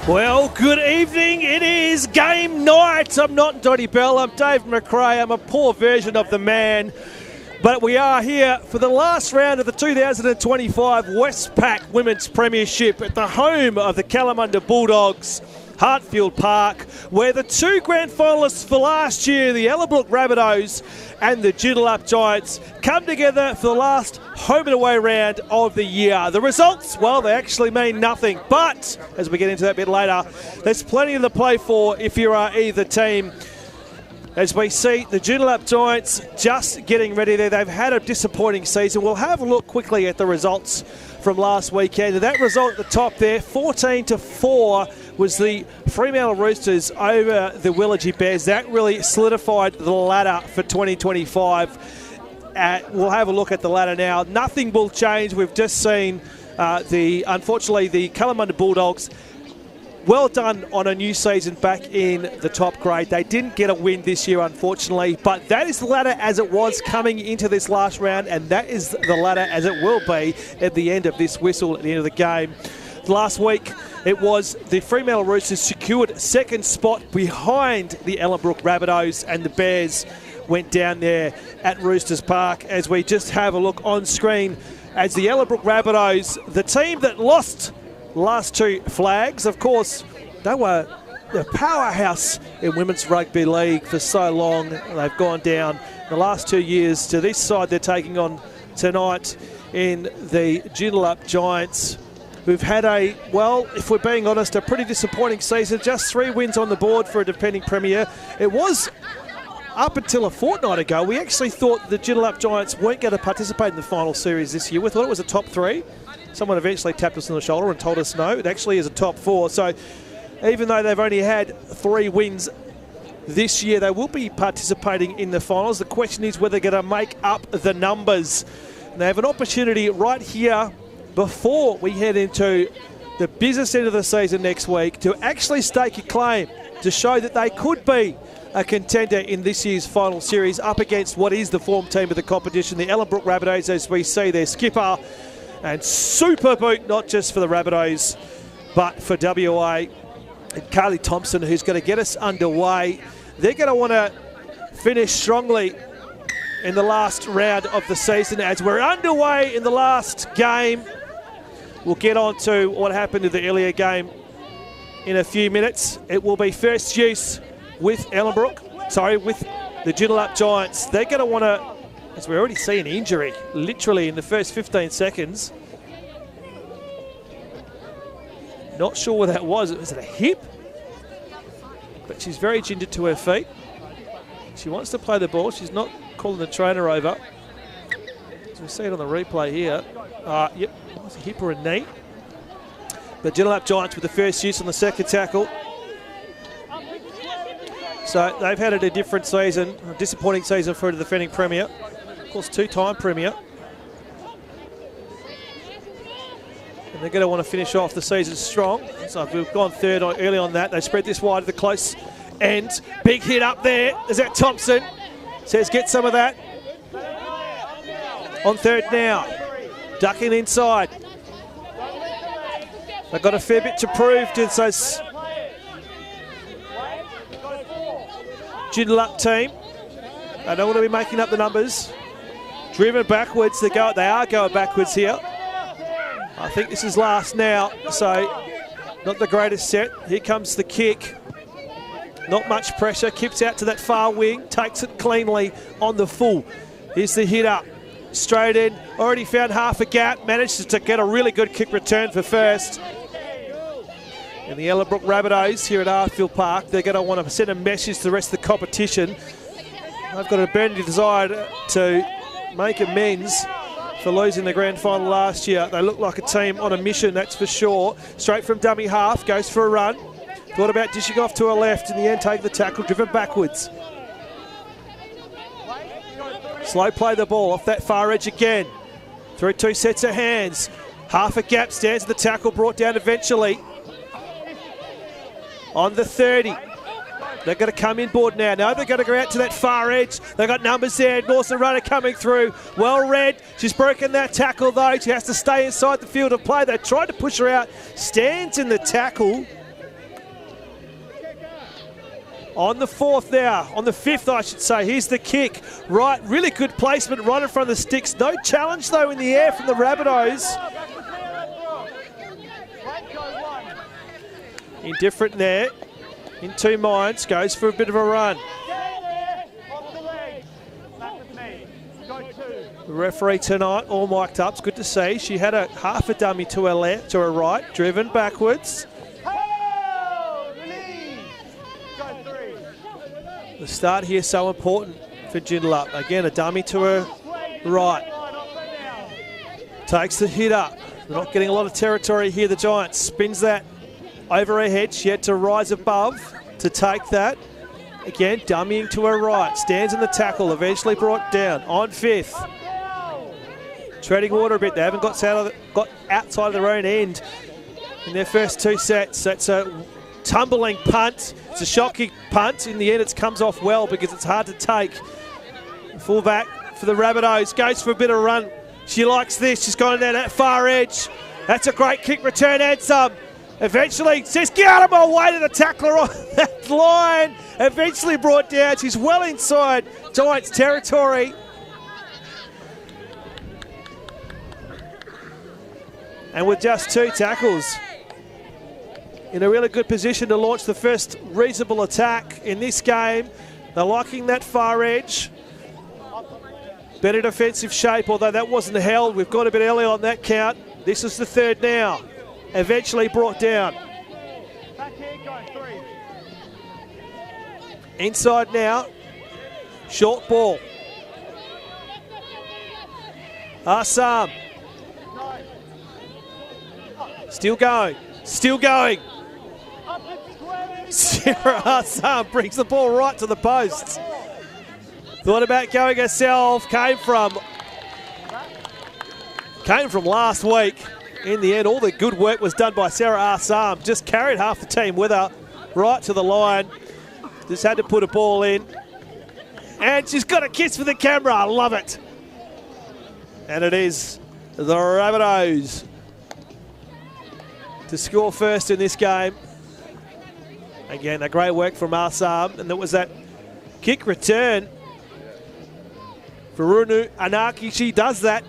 Well, good evening. It is game night. I'm not Dottie Bell. I'm Dave McRae. I'm a poor version of the man. But we are here for the last round of the 2025 Westpac Women's Premiership at the home of the Kalamunda Bulldogs, Hartfield Park, where the two grand finalists for last year, the Ellenbrook Rabbitohs and the Joondalup Giants, come together for the last home and away round of the year. The results, well, they actually mean nothing. But, as we get into that a bit later, there's plenty to play for if you are either team. As we see the Joondalup Giants just getting ready there. They've had a disappointing season. We'll have a look quickly at the results from last weekend. And that result at the top there, 14-4, was the Fremantle Roosters over the Willagee Bears. That really solidified the ladder for 2025. We'll have a look at the ladder now. Nothing will change. We've just seen, unfortunately, the Kalamunda Bulldogs. Well done on a new season back in the top grade. They didn't get a win this year, unfortunately, but that is the ladder as it was coming into this last round, and that is the ladder as it will be at the end of this whistle, at the end of the game. Last week, it was the Fremantle Roosters secured second spot behind the Ellenbrook Rabbitohs, and the Bears went down there at Roosters Park. As we just have a look on screen, as the Ellenbrook Rabbitohs, the team that lost last two flags, of course, they were the powerhouse in women's rugby league for so long. They've gone down the last 2 years to this side they're taking on tonight in the Joondalup Giants, who've had a, well, if we're being honest, a pretty disappointing season. Just 3 wins on the board for a defending premier. It was up until a fortnight ago, we actually thought the Joondalup Giants weren't going to participate in the final series this year. We thought it was a top 3. Someone eventually tapped us on the shoulder and told us no, it actually is a top 4. So even though they've only had 3 wins this year, they will be participating in the finals. The question is whether they're going to make up the numbers. And they have an opportunity right here before we head into the business end of the season next week to actually stake a claim to show that they could be a contender in this year's final series up against what is the form team of the competition, the Ellenbrook Rabbitohs, as we see their skipper. And super boot, not just for the Rabbitos, but for WA. And Carly Thompson, who's going to get us underway. They're going to want to finish strongly in the last round of the season. As we're underway in the last game, we'll get on to what happened in the earlier game in a few minutes. It will be first use with Ellenbrook, with the Joondalup Giants. They're going to want to, as we already see an injury, literally in the first 15 seconds. Not sure what that was. Was it a hip? But she's very gingered to her feet. She wants to play the ball. She's not calling the trainer over. As we see it on the replay here. Yep, it was a hip or a knee. The Joondalup Giants with the first use on the second tackle. So they've had a different season, a disappointing season for the defending premier. Of course, 2-time premier. And they're going to want to finish off the season strong. So we've gone third early on that. They spread this wide to the close end. Big hit up there. Is that Thompson? Says get some of that. On third now. Ducking inside. They've got a fair bit to prove to this Joondalup team. They don't want to be making up the numbers. Driven backwards. They are going backwards here. I think this is last now, so not the greatest set. Here comes the kick. Not much pressure. Kips out to that far wing. Takes it cleanly on the full. Here's the hit up. Straight in. Already found half a gap. Managed to get a really good kick return for first. And the Ellenbrook Rabbitohs here at Hartfield Park, they're going to want to send a message to the rest of the competition. They've got a burning desire to make amends for losing the grand final last year. They look like a team on a mission, that's for sure. Straight from dummy half, goes for a run. Thought about dishing off to her left, in the end take the tackle, driven backwards. Slow play the ball off that far edge again. Through 2 sets of hands. Half a gap, stands at the tackle, brought down eventually. On the 30. They're going to come inboard now. No, they're going to go out to that far edge. They've got numbers there. Northern runner coming through. Well read. She's broken that tackle though. She has to stay inside the field of play. They tried to push her out. Stands in the tackle. On the fourth now, on the fifth I should say. Here's the kick. Right, really good placement right in front of the sticks. No challenge though in the air from the Rabbitohs. Indifferent there. In two minds, goes for a bit of a run. The referee tonight, all mic'd up. It's good to see. She had a half a dummy to her left, to her right, driven backwards. The start here is so important for Joondalup. Again, a dummy to her right. Takes the hit up. They're not getting a lot of territory here, the Giants. Spins that over her head. She had to rise above to take that. Again, dummying to her right. Stands in the tackle, eventually brought down. On fifth. Treading water a bit. They haven't got outside of their own end in their first two sets. That's a tumbling punt. It's a shocking punt. In the end, it comes off well because it's hard to take. Fullback for the Rabbitos. Goes for a bit of run. She likes this. She's gone down that far edge. That's a great kick return and some. Eventually says, get out of my way to the tackler on that line. Eventually brought down. She's well inside Giants territory. And with just two tackles, in a really good position to launch the first reasonable attack in this game. They're liking that far edge. Better defensive shape, although that wasn't held. We've got a bit early on that count. This is the third now. Eventually brought down. Inside now. Short ball. Assam. Still going. Still going. Sarah Assam brings the ball right to the posts. Thought about going herself. Came from last week. In the end, all the good work was done by Sarah Assam. Just carried half the team with her right to the line. Just had to put a ball in. And she's got a kiss for the camera. I love it. And it is the Rabbitos to score first in this game. Again, a great work from Assam. And there was that kick return for Runu Anaki. She does that.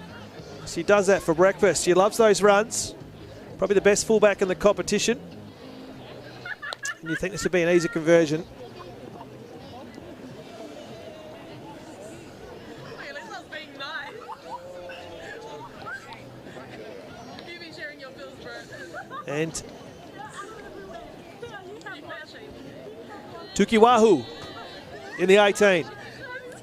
She does that for breakfast. She loves those runs. Probably the best fullback in the competition. And you think this would be an easy conversion. And Tukiwahu in the 18.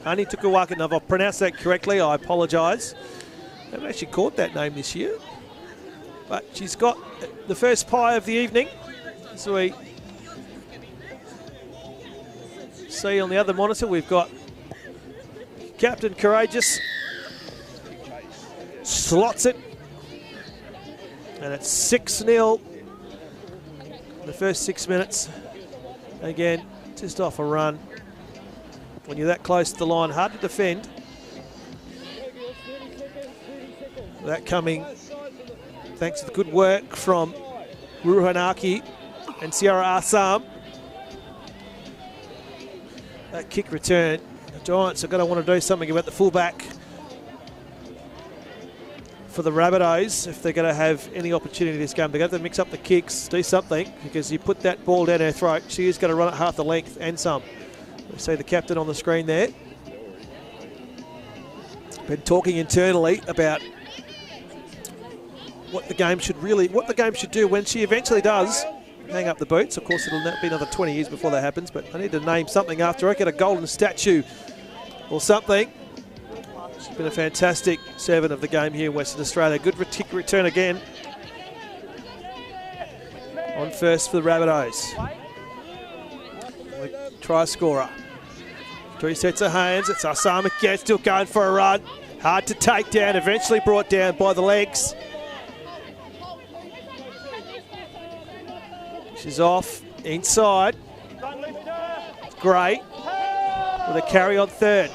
Ani Tukiwahu. Now, if I've pronounced that correctly, I apologise. I haven't actually caught that name this year. But she's got the first pie of the evening. So we see on the other monitor, we've got Captain Courageous. Slots it. And it's 6-0 in the first 6 minutes. Again, just off a run. When you're that close to the line, hard to defend. That coming thanks to the good work from Ruhanaki and Sierra Assam. That kick return. The Giants are going to want to do something about the fullback for the Rabbitos if they're going to have any opportunity this game. They're going to have to mix up the kicks, do something, because you put that ball down her throat, she is going to run it half the length and some. We see the captain on the screen there. Been talking internally about what the game should do when she eventually does hang up the boots. Of course, it'll be another 20 years before that happens, but I need to name something after her, get a golden statue or something. She's been a fantastic servant of the game here in Western Australia. Good kick return again. On first for the Rabbitos. The try scorer. 3 sets of hands. It's Assam again, still going for a run. Hard to take down, eventually brought down by the legs. She's off inside. Great. With a carry on third.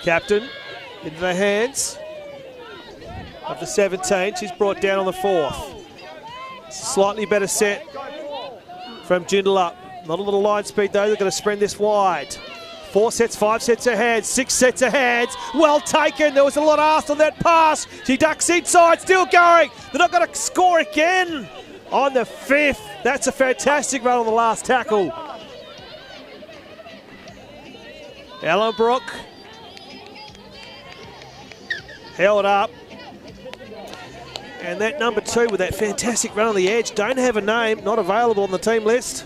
Captain into the hands of the 17. She's brought down on the fourth. Slightly better set from Joondalup. Not a little line speed though, they're going to sprint this wide. 4 sets, 5 sets ahead, 6 sets ahead. Well taken, there was a lot asked on that pass. She ducks inside, still going. They're not going to score again on the 5th. That's a fantastic run on the last tackle. Ellenbrook held up. And that number 2 with that fantastic run on the edge, don't have a name, not available on the team list.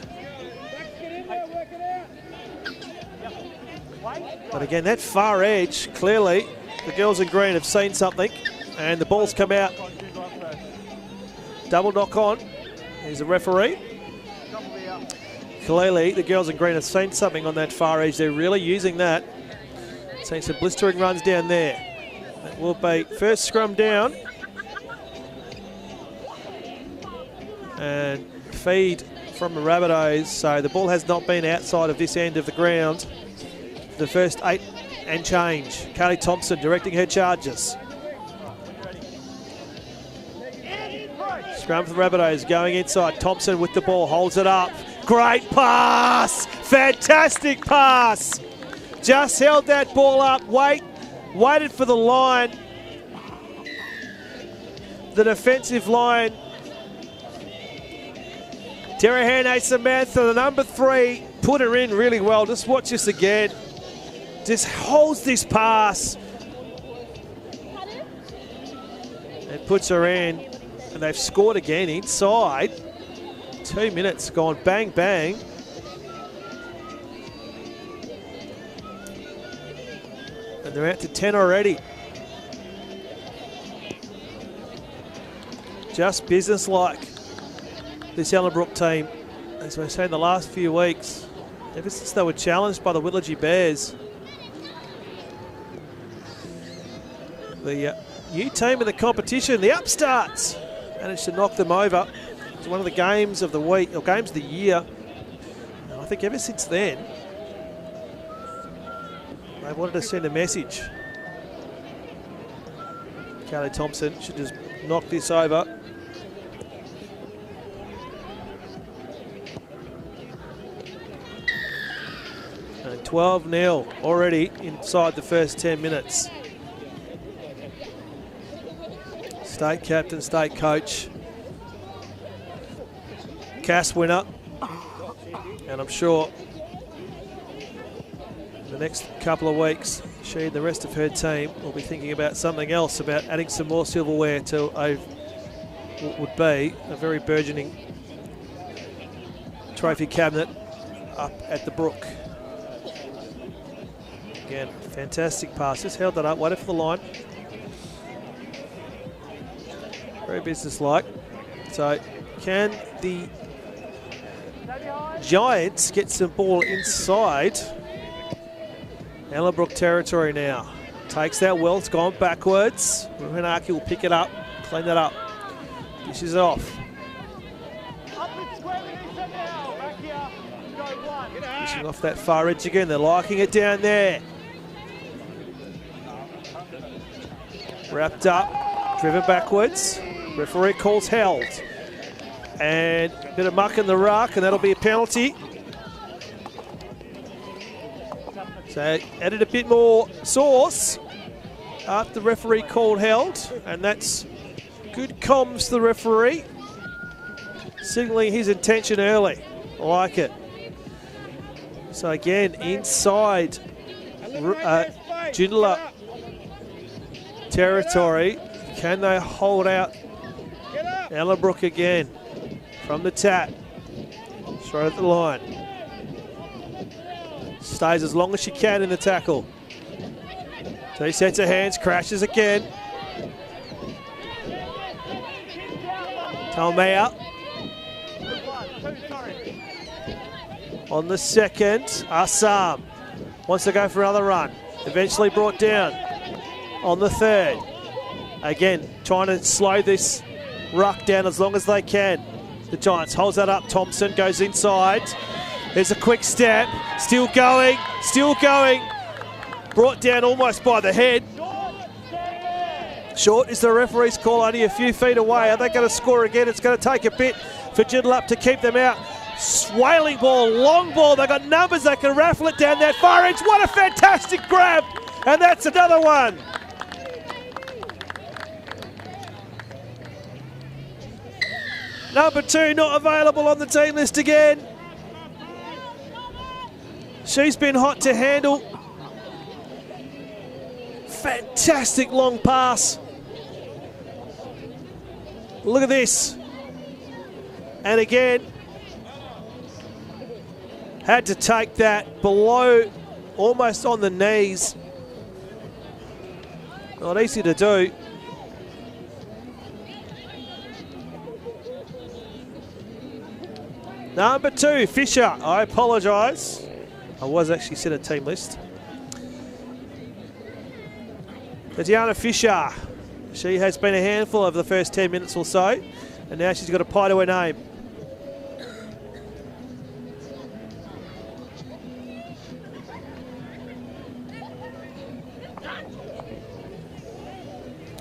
But again, that far edge, clearly, the girls in green have seen something. And the ball's come out. Double knock on. Here's a referee. Clearly, the girls in green have seen something on that far edge. They're really using that. Seeing some blistering runs down there. That will be first scrum down. And feed from the Rabbitos. So the ball has not been outside of this end of the ground. The first 8 and change. Carly Thompson directing her charges. Scrum for the Rabbitos going inside. Thompson with the ball, holds it up. Great pass! Fantastic pass! Just held that ball up, waited for the line. The defensive line. Terahane Samantha, the number 3, put her in really well. Just watch this again. Just holds this pass. And puts her in. And they've scored again inside. 2 minutes gone bang, bang. And they're out to 10 already. Just business-like, this Ellenbrook team, as we've seen the last few weeks, ever since they were challenged by the Willagee Bears. The new team in the competition, the Upstarts, managed to knock them over. It's one of the games of the week, or games of the year. And I think ever since then, they wanted to send a message. Carly Thompson should just knock this over. And 12-0 already inside the first 10 minutes. State captain, state coach, Cass winner, and I'm sure in the next couple of weeks she and the rest of her team will be thinking about something else, about adding some more silverware to what would be a very burgeoning trophy cabinet up at the Brook. Again, fantastic pass, just held that up, waited for the line. Very business-like. So, can the Giants get some ball inside Ellenbrook territory now? Takes that well, it's gone backwards. Ruhinaki will pick it up, clean that up. Dishes it off. Dishing off that far edge again, they're liking it down there. Wrapped up, driven backwards. Referee calls held. And a bit of muck in the ruck, and that'll be a penalty. So added a bit more sauce after the referee called held, and that's good comms to the referee, signalling his intention early. I like it. So again, inside Joondalup territory, can they hold out Ellenbrook again from the tap, straight at the line. Stays as long as she can in the tackle. 2 sets of hands, crashes again. Talmea on the second. Assam wants to go for another run. Eventually brought down on the third. Again, trying to slow this ruck down as long as they can. The Giants holds that up. Thompson goes inside. There's a quick step. Still going. Still going. Brought down almost by the head. Short is the referee's call, only a few feet away. Are they going to score again? It's going to take a bit for Joondalup to keep them out. Swailing ball, long ball. They've got numbers. They can raffle it down that far edge. What a fantastic grab. And that's another one. Number 2 not available on the team list again. She's been hot to handle. Fantastic long pass. Look at this. And again, had to take that below, almost on the knees. Not easy to do. Number 2, Fisher. I apologise. I was actually set a team list. Tatiana Fisher. She has been a handful over the first 10 minutes or so, and now she's got a pie to her name.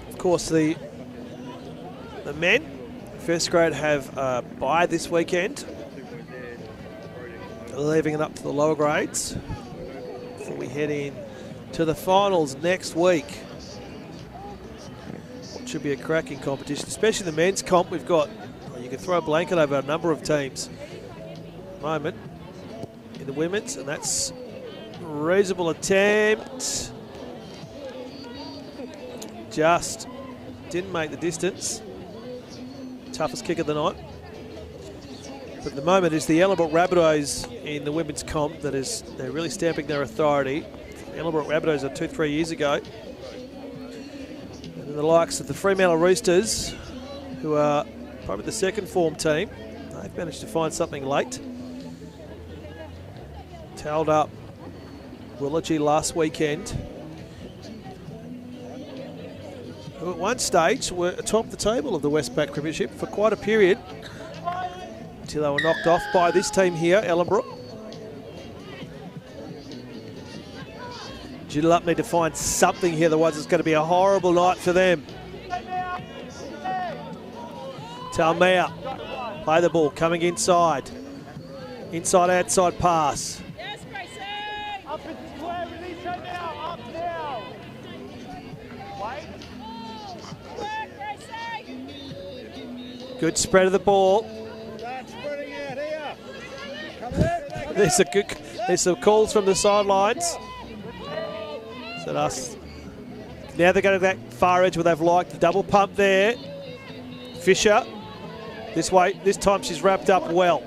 Of course, the men, first grade, have a bye this weekend, leaving it up to the lower grades before we head in to the finals next week. What should be a cracking competition, especially the men's comp. We've got, you can throw a blanket over a number of teams at the moment in the women's, and that's a reasonable attempt. Just didn't make the distance. Toughest kick of the night. But at the moment it's the Ellenbrook Rabbitohs in the women's comp that is, they're really stamping their authority. Ellenbrook Rabbitohs are 2-3 years ago. And then the likes of the Fremantle Roosters, who are probably the second form team. They've managed to find something late. Towed up Willagee last weekend, who at one stage were atop the table of the Westpac Premiership for quite a period, until they were knocked off by this team here, Ellenbrook. Joondalup need to find something here, otherwise it's going to be a horrible night for them. Talmea, play the ball, coming inside. Inside-outside pass. Yes, Gracie! Up in the square, release her now, up now! Wait. Work, Gracie! Good spread of the ball. Start spreading out here. There's some calls from the sidelines. So us. Now they're going to that far edge where they've liked the double pump there. Fisher. This way, this time she's wrapped up well.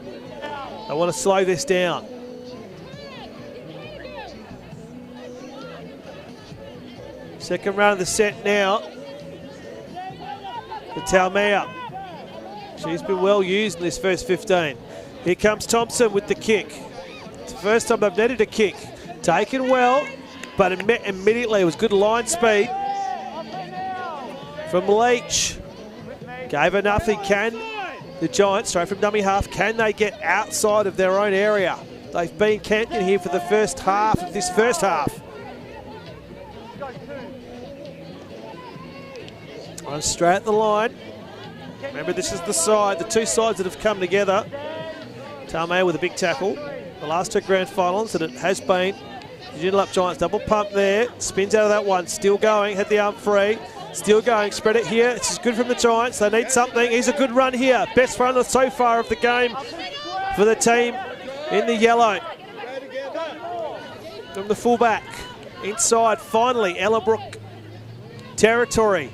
They want to slow this down. Second round of the set now for Talmea. She's been well used in this first 15. Here comes Thompson with the kick. It's the first time they've netted a kick. Taken well, but immediately it was good line speed from Leach. Gave her nothing. Can the Giants, straight from dummy half, can they get outside of their own area? They've been camped in here for the first half of this first half. I'm straight at the line. Remember, this is the side, the two sides that have come together. Talmea with a big tackle. The last two grand finals that it has been. The Joondalup Giants double pump there. Spins out of that one. Still going. Had the arm free. Still going. Spread it here. This is good from the Giants. They need something. Here's a good run here. Best runner so far of the game for the team in the yellow. From the fullback. Inside, finally, Ellenbrook territory.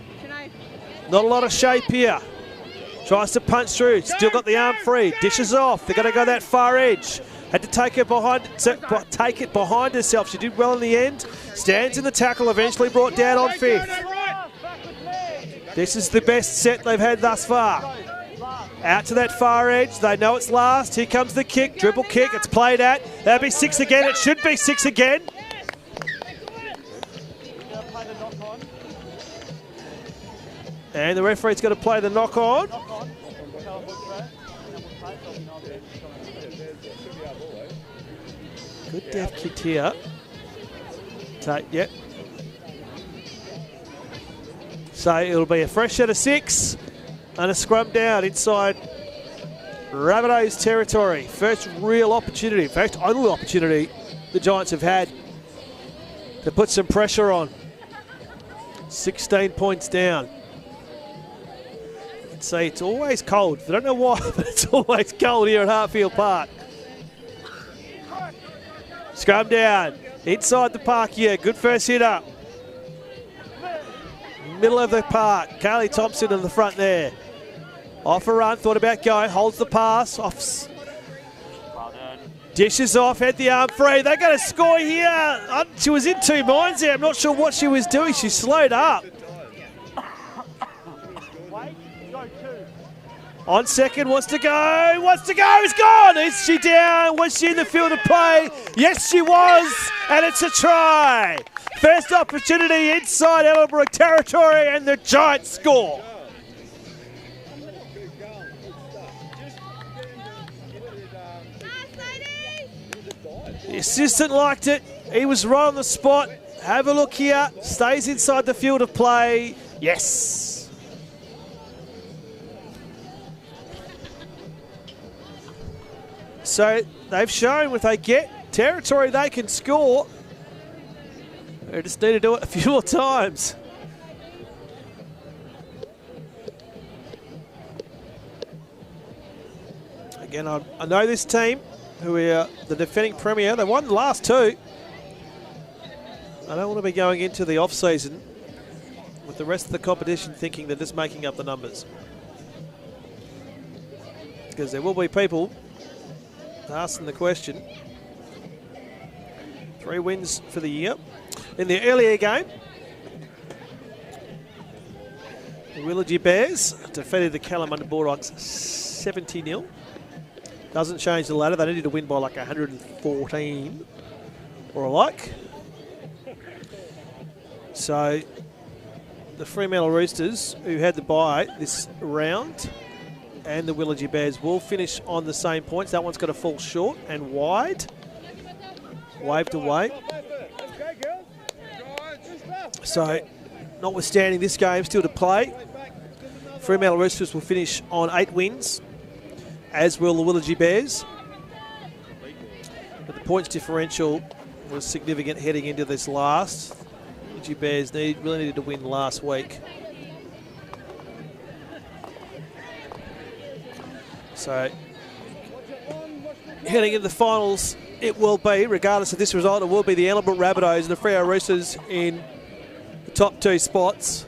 Not a lot of shape here. Tries to punch through. Still got the arm free. Dishes off. They're going to go that far edge. Had to take it behind herself. She did well in the end. Stands in the tackle. Eventually brought down on fifth. This is the best set they've had thus far. Out to that far edge. They know it's last. Here comes the kick. Dribble kick. It's played at. That'll be 6 again. It should be 6 again. And the referee's got to play the knock on. Good deft kick here. Yep. So it'll be a fresh set of 6 and a scrum down inside Rabbitos territory. First real opportunity, in fact, only opportunity the Giants have had to put some pressure on. 16 points down. You can see it's always cold. I don't know why, but it's always cold here at Hartfield Park. Scrum down. Inside the park here. Good first hitter. Middle of the park. Carly Thompson in the front there. Off a run. Thought about going. Holds the pass. Off. Dishes off. Had the arm free. They're going to score here. She was in two minds there. I'm not sure what she was doing. She slowed up. On second, wants to go, is gone! Is she down? Was she in the field of play? Yes, she was, and it's a try. First opportunity inside Ellenbrook territory, and the Giants score. The assistant liked it. He was right on the spot. Have a look here. Stays inside the field of play. Yes. So they've shown if they get territory, they can score. They just need to do it a few more times. Again, I know this team, who are the defending premier. They won the last two. I don't want to be going into the off-season with the rest of the competition thinking they're just making up the numbers. Because there will be people asking the question. 3 wins for the year. In the earlier game, the Willagee Bears defeated the Kalamunda Bulldogs 70-0. Doesn't change the ladder. They needed to win by like 114 or like. So the Fremantle Roosters, who had the bye this round, and the Willagee Bears will finish on the same points. That one's got to fall short and wide. Waved away. So, notwithstanding this game still to play, Fremantle Roosters will finish on 8 wins, as will the Willagee Bears. But the points differential was significant heading into this last. Willagee Bears really needed to win last week. So, heading into the finals, it will be, regardless of this result, it will be the Ellenbrook Rabbitohs and the Freo Roosters in the top 2 spots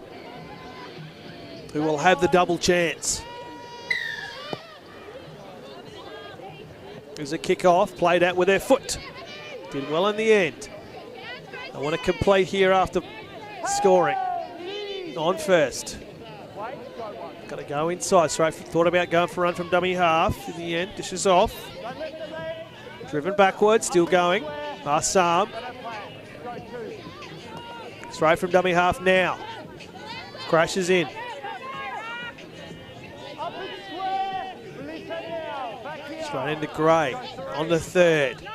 who will have the double chance. There's a kick-off, played out with their foot. Did well in the end. I want to complete here after scoring. On first. Got to go inside. Straight, thought about going for a run from dummy half. In the end, dishes off. Driven backwards, still going. Assam. Straight from dummy half now. Crashes in. Straight into Gray on the third.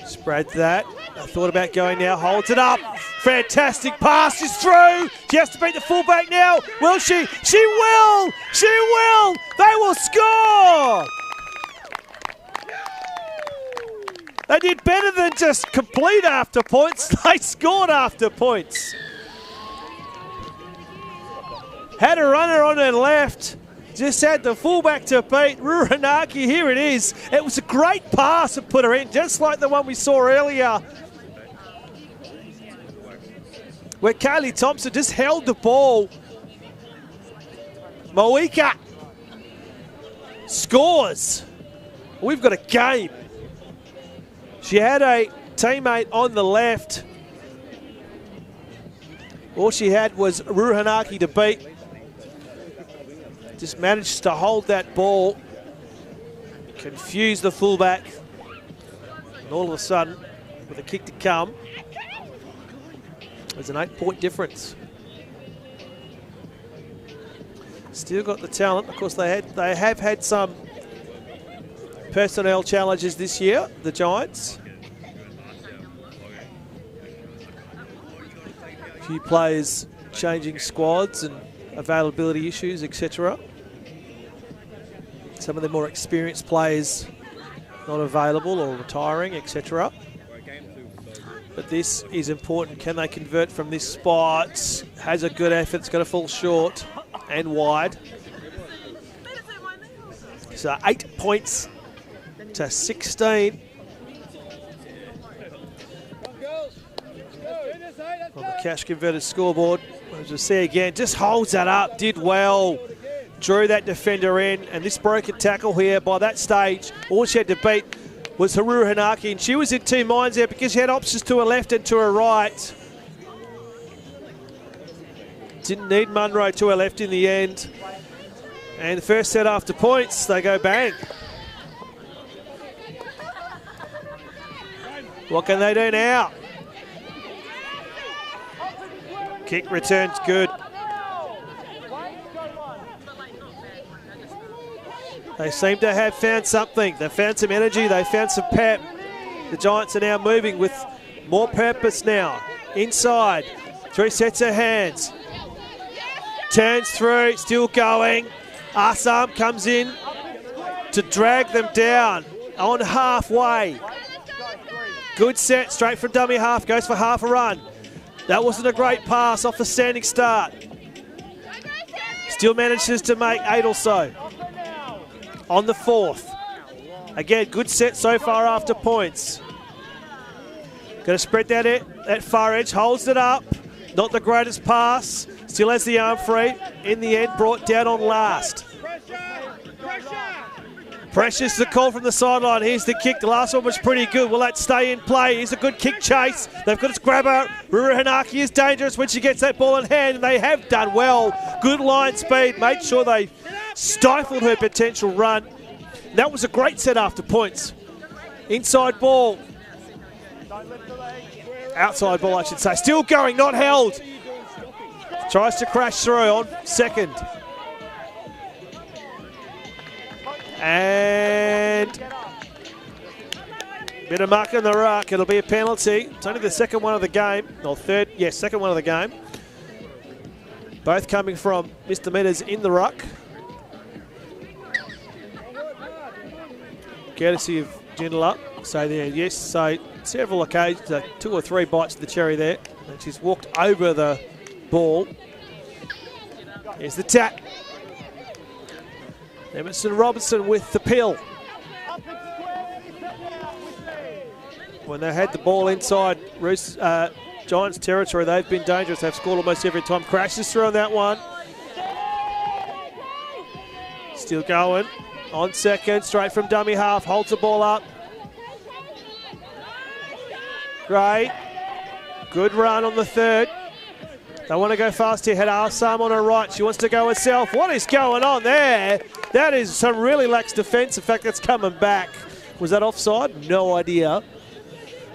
Spread that. I thought about going now. Holds it up. Fantastic pass is through. She has to beat the fullback now. Will she? She will. She will. They will score. They did better than just complete after points. They scored after points. Had a runner on her left. Just had the fullback to beat. Ruranaki, here it is. It was a great pass that put her in, just like the one we saw earlier, where Kaylee Thompson just held the ball. Moika scores. We've got a game. She had a teammate on the left. All she had was Ruranaki to beat. Just managed to hold that ball, confuse the fullback, and all of a sudden, with a kick to come, there's an 8-point difference. Still got the talent. Of course, they have had some personnel challenges this year, the Giants. A few players changing squads and availability issues, etc. Some of the more experienced players not available or retiring, etc. But this is important. Can they convert from this spot? Has a good effort. It's going to fall short and wide. So 8 points to 16. On the cash converted scoreboard. As you see again, just holds that up. Did well. Drew that defender in. And this broken tackle here, by that stage, all she had to beat was Haru Hanaki, and she was in two minds there because she had options to her left and to her right. Didn't need Munro to her left in the end. And the first set after points, they go bang. What can they do now? Kick returns good. They seem to have found something. They've found some energy. They found some pep. The Giants are now moving with more purpose now. Inside. 3 sets of hands. Turns through. Still going. Assam comes in to drag them down on halfway. Good set. Straight from dummy half. Goes for half a run. That wasn't a great pass off the standing start. Still manages to make 8 or so. On the 4th. Again, good set so far after points. Going to spread that far edge, holds it up. Not the greatest pass. Still has the arm free. In the end, brought down on last. Pressure's the call from the sideline. Here's the kick. The last one was pretty good. Will that stay in play? Here's a good kick chase. They've got its grabber. Ruru Hanaki is dangerous when she gets that ball in hand, and they have done well. Good line speed. Made sure they stifled her potential run. That was a great set after points. Inside ball. Outside ball, I should say. Still going, not held. Tries to crash through on second. And bit of muck in the ruck. It'll be a penalty. It's only the second one of the game. Or third, yes, second one of the game. Both coming from misdemeanors in the ruck. Courtesy of Joondalup. So there, yes, so several occasions, 2 or 3 bites of the cherry there. And she's walked over the ball. Here's the tap. Emerson Robertson with the pill. When they had the ball inside Giants territory, they've been dangerous. They've scored almost every time. Crashes through on that one. Still going. On second, straight from dummy half. Holds the ball up. Great. Good run on the third. They want to go fast here. Had Assam on her right. She wants to go herself. What is going on there? That is some really lax defence. In fact, that's coming back. Was that offside? No idea.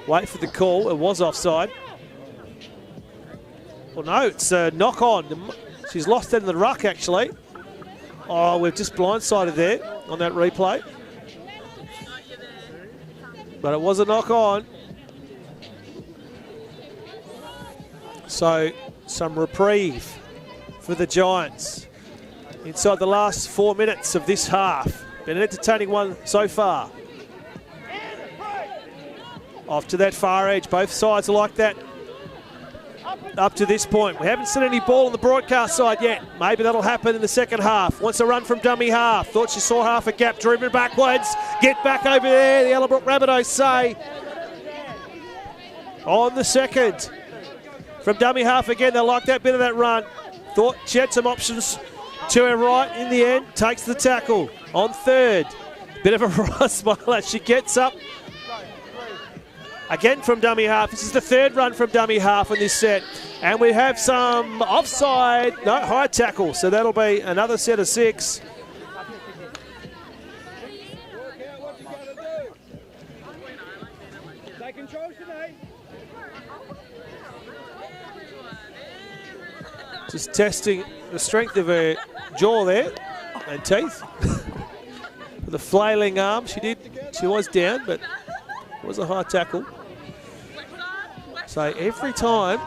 Wait for the call. It was offside. Well, no, it's a knock on. She's lost it in the ruck, actually. Oh, we've just blindsided there on that replay. But it was a knock on. So, some reprieve for the Giants inside the last 4 minutes of this half. Been an entertaining one so far. Off to that far edge. Both sides are like that up to this point. We haven't seen any ball on the broadcast side yet. Maybe that'll happen in the second half. Wants a run from dummy half. Thought she saw half a gap. Driven backwards. Get back over there. The Ellenbrook Rabbitohs say on the second. From dummy half again, they like that bit of that run. Thought she had some options to her right in the end. Takes the tackle on third. Bit of a smile as she gets up. Again from dummy half. This is the third run from dummy half in this set. And we have some offside, no, high tackle. So that'll be another set of 6. Just testing the strength of her jaw there and teeth. With a flailing arm, she was down, but it was a high tackle. So every time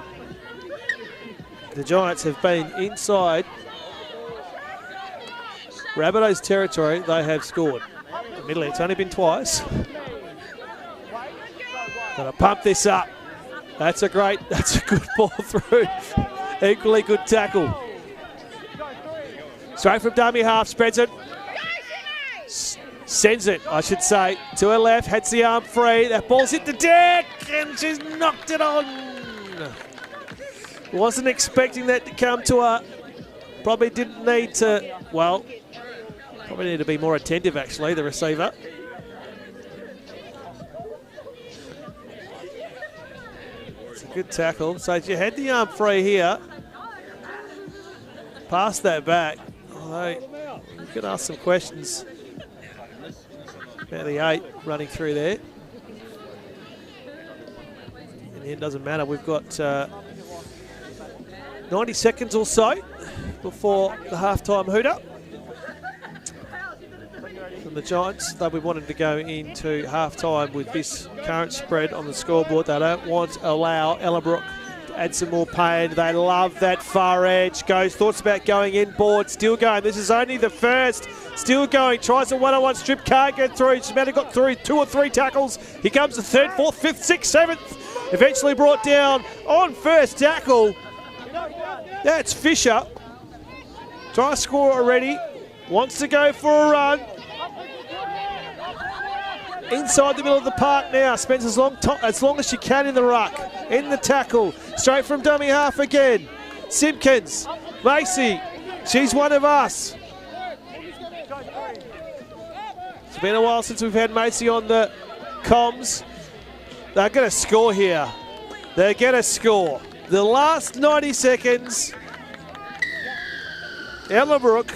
the Giants have been inside Rabbitos territory, they have scored. Admittedly, it's only been twice. Gonna pump this up. That's a good ball through. Equally good tackle. Straight from dummy half, spreads it. Sends it, I should say, to her left, heads the arm free. That ball's hit the deck, and she's knocked it on. Wasn't expecting that to come to her. Probably didn't need to, well, probably need to be more attentive, actually, the receiver. It's a good tackle. So if you had the arm free here, pass that back. Although you could ask some questions about the 8 running through there. In the end, doesn't matter. We've got 90 seconds or so before the halftime hooter from the Giants. They'll be wanting to go into halftime with this current spread on the scoreboard. They don't want to allow Ellenbrook to add some more pain. They love that far edge. Goes, thoughts about going inboard. Still going. This is only the first. Still going. Tries a one-on-one strip. Can't get through. She's about to got through 2 or 3 tackles. Here comes the 3rd, 4th, 5th, 6th, 7th. Eventually brought down on first tackle. That's Fisher. Try to score already. Wants to go for a run. Inside the middle of the park now. Spends as long as she can in the ruck. In the tackle. Straight from dummy half again. Simpkins. Macy. She's one of us. It's been a while since we've had Macy on the comms. They're going to score here. They're going to score. The last 90 seconds, Ellenbrook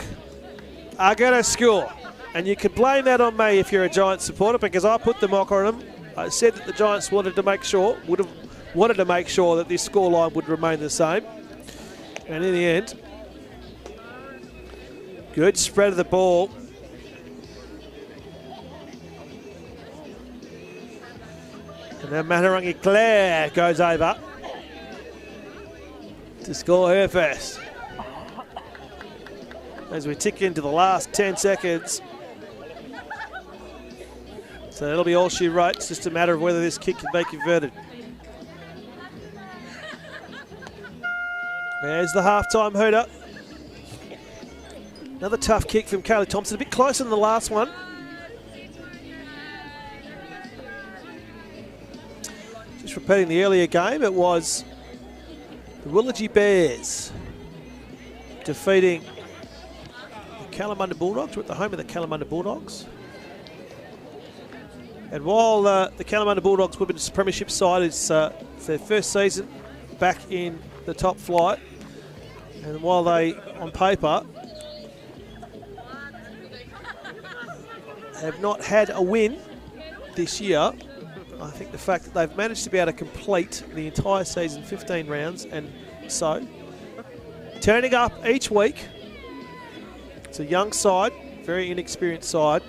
are going to score. And you can blame that on me if you're a Giants supporter, because I put the mock on them. I said that the Giants would have wanted to make sure that this scoreline would remain the same. And in the end, good spread of the ball. And now Matarangi Claire goes over to score her first. As we tick into the last 10 seconds. So that'll be all she wrote. It's just a matter of whether this kick can be converted. There's the halftime hooter. Another tough kick from Kaylee Thompson. A bit closer than the last one. Just repeating the earlier game, it was the Willagee Bears defeating the Kalamunda Bulldogs. We're at the home of the Kalamunda Bulldogs. And while the Kalamunda Bulldogs Women's Premiership side is their first season back in the top flight, and while they, on paper, have not had a win this year, I think the fact that they've managed to be able to complete the entire season, 15 rounds, and so turning up each week. It's a young side, very inexperienced side.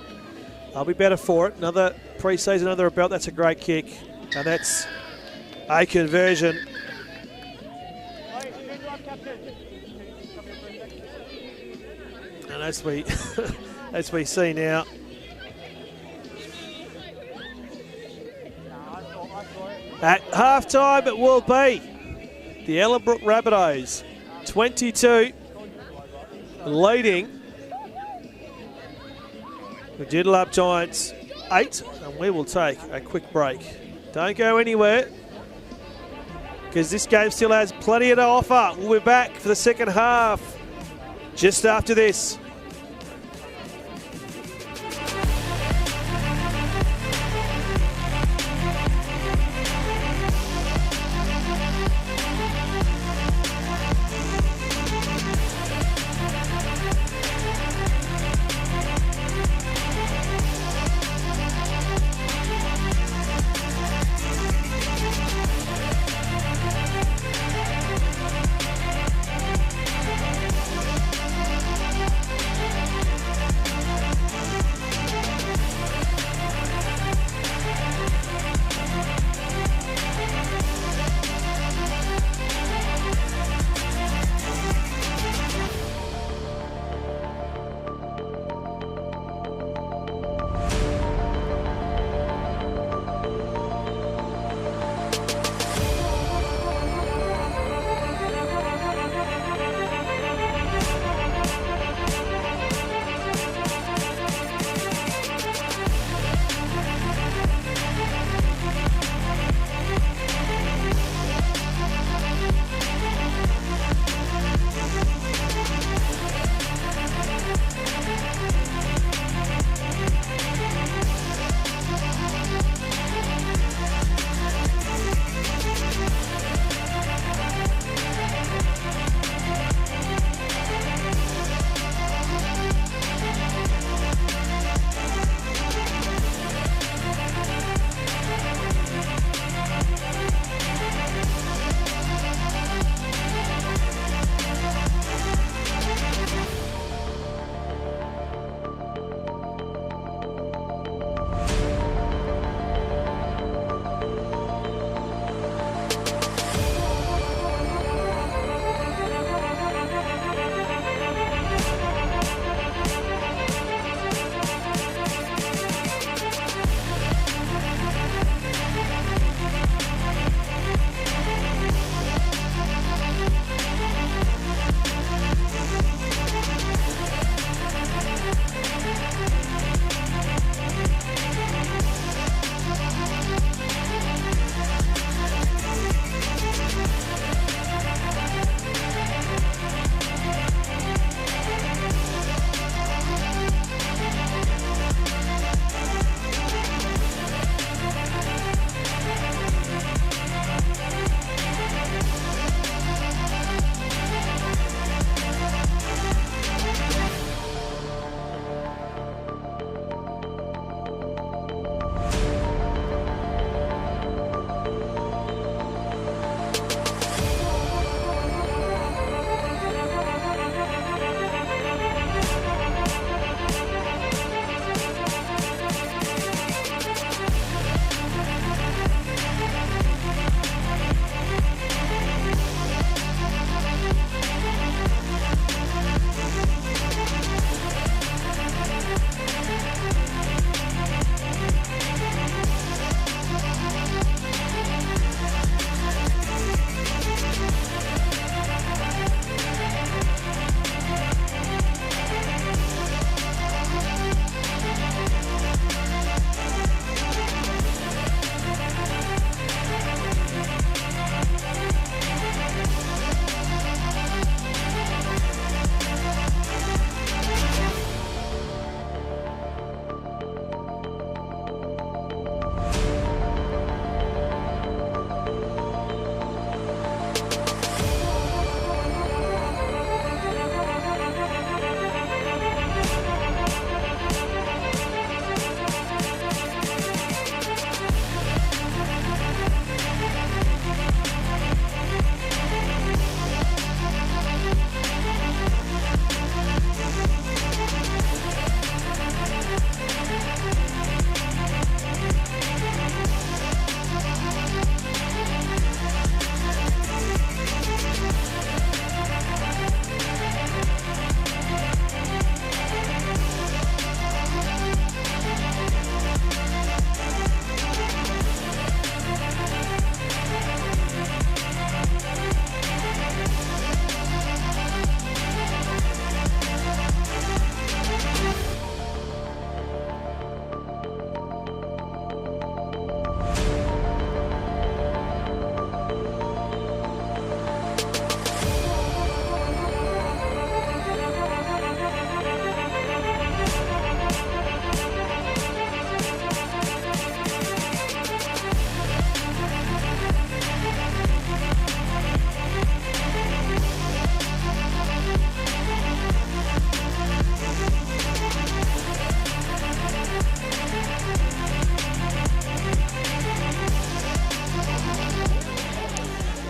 I'll be better for it. Another pre-season under a belt. That's a great kick, and that's a conversion. And as we as we see now, at halftime it will be the Ellenbrook Rabbitohs 22 leading the Joondalup Giants 8, and we will take a quick break. Don't go anywhere, because this game still has plenty to offer. We'll be back for the second half just after this.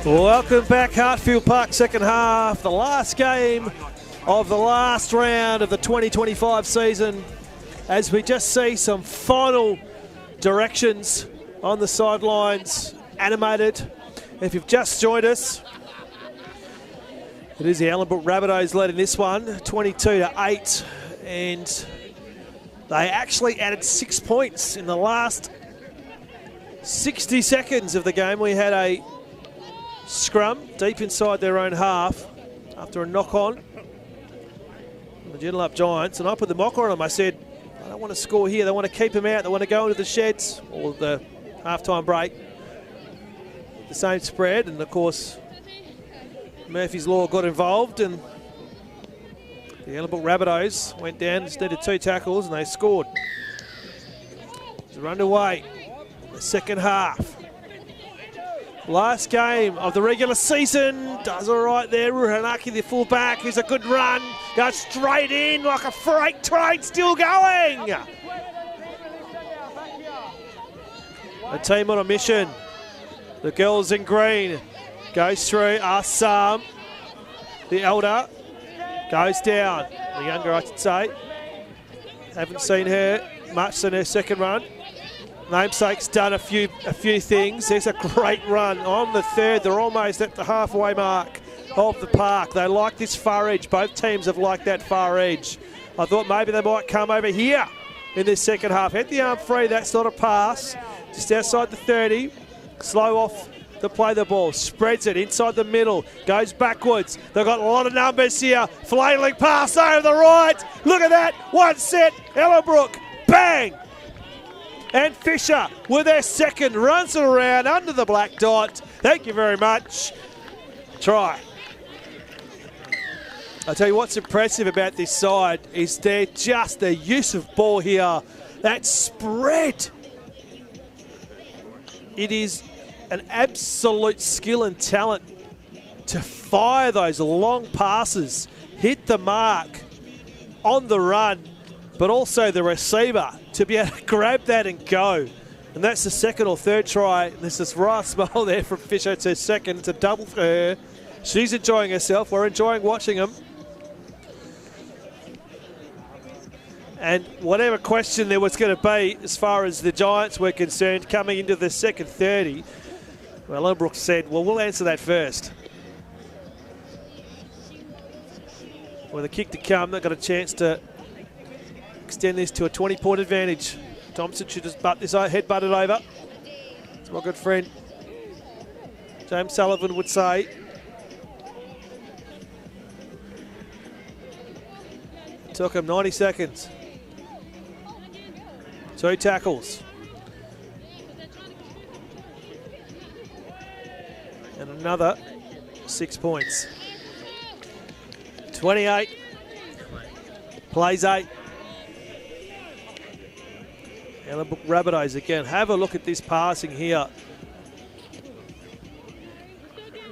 Welcome back, Hartfield Park, second half. The last game of the last round of the 2025 season, as we just see some final directions on the sidelines, animated. If you've just joined us, it is the Ellenbrook Rabbitohs leading this one, 22-8, and they actually added 6 points in the last 60 seconds of the game. We had a scrum deep inside their own half after a knock-on. The Joondalup Giants, and I put the mocker on them. I said, I don't want to score here. They want to keep him out. They want to go into the sheds or the half-time break. The same spread, and of course, Murphy's Law got involved, and the Ellenbrook Rabbitohs went down instead of 2 tackles, and they scored. They're underway in the second half. Last game of the regular season. Does all right there. Ruhanaki, the fullback, who's a good run. Goes straight in like a freight train, still going. A team on a mission. The girls in green. Goes through Assam. The elder goes down. The younger, I should say. Haven't seen her much in her second run. Namesake's done a few things. There's a great run on the third. They're almost at the halfway mark of the park. They like this far edge. Both teams have liked that far edge. I thought maybe they might come over here in this second half. Hit the arm free. That's not a pass. Just outside the 30. Slow off to play the ball. Spreads it inside the middle. Goes backwards. They've got a lot of numbers here. Flailing pass over the right. Look at that. One set. Ellenbrook. Bang. And Fisher with their second. Runs it around under the black dot. Thank you very much. Try. I'll tell you what's impressive about this side is their use of ball here. That spread. It is an absolute skill and talent to fire those long passes, hit the mark on the run, but also the receiver to be able to grab that and go. And that's the second or third try. There's this right smile there from Fisher. It's her second. It's a double for her. She's enjoying herself. We're enjoying watching them. And whatever question there was going to be as far as the Giants were concerned coming into the second 30, well, Ellenbrook said, well, we'll answer that first. With a kick to come, they've got a chance to extend this to a 20-point advantage. Thompson should just butt this headbutt it over. That's my good friend James Sullivan would say. It took him 90 seconds. 2 tackles. And another 6 points. 28. Plays 8. Ellenbrook Rabbitohs again. Have a look at this passing here.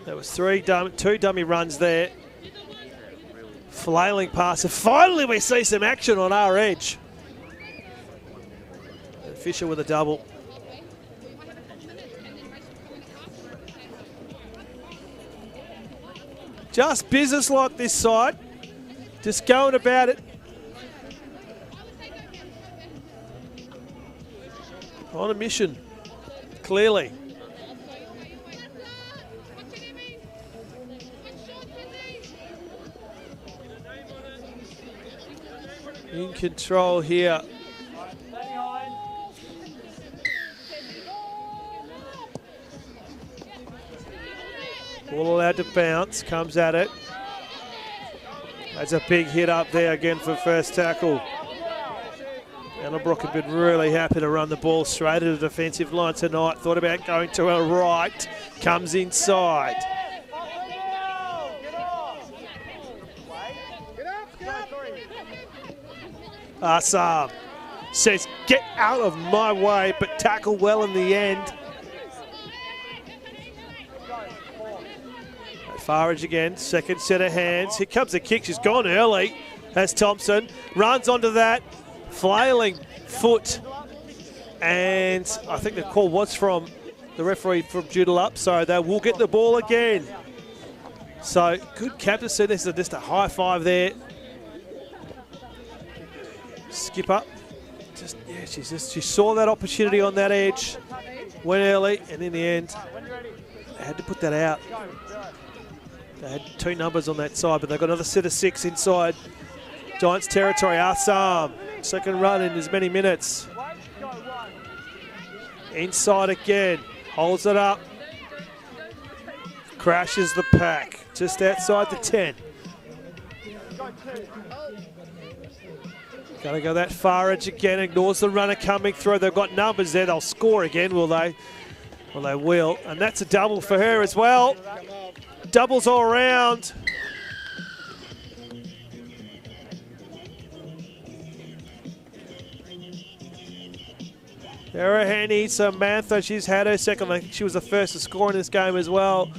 There was 2 dummy runs there. Flailing pass. And finally we see some action on our edge. And Fisher with a double. Just business like this side. Just going about it. On a mission, clearly. In control here. Ball allowed to bounce, comes at it. That's a big hit up there again for first tackle. Ellenbrook had been really happy to run the ball straight at the defensive line tonight. Thought about going to her right. Comes inside. Assam says, get out of my way, but tackle well in the end. Farage again, second set of hands. Here comes the kick. She's gone early. As Thompson runs onto that. Flailing foot, and I think the call was from the referee from Joondalup, so they will get the ball again. So good captaincy. This is just a high five there. Skipper, she saw that opportunity on that edge, went early, and in the end, they had to put that out. They had 2 numbers on that side, but they've got another set of 6 inside Giants territory. Assam. Second run in as many minutes. Inside again. Holds it up. Crashes the pack. Just outside the 10. Gotta go that far edge again. Ignores the runner coming through. They've got numbers there. They'll score again, will they? Well, they will. And that's a double for her as well. Doubles all around. Erahani, Samantha, she's had her second. I think she was the first to score in this game as well.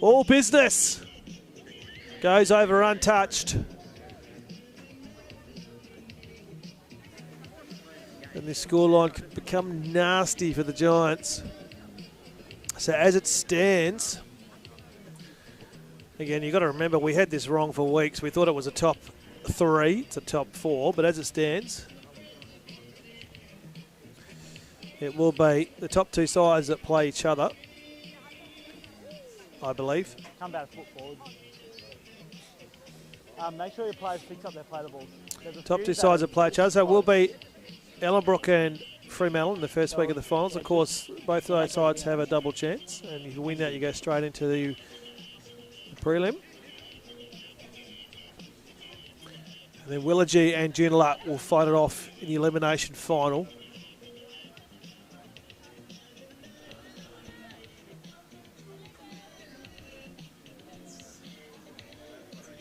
All business. Goes over untouched. And this scoreline could become nasty for the Giants. So as it stands, again, you've got to remember we had this wrong for weeks. We thought it was a top 3. It's a top 4, but as it stands, It will be the top two sides that play each other, I believe. Come back foot forward. Make sure your players pick up their platables. Top two sides that play each other. So it will be Ellenbrook and Fremantle in the first week of the finals. Of course, both of those sides have a double chance, and if you win that, you go straight into the prelim. And then Willagee and Joondalup will fight it off in the elimination final.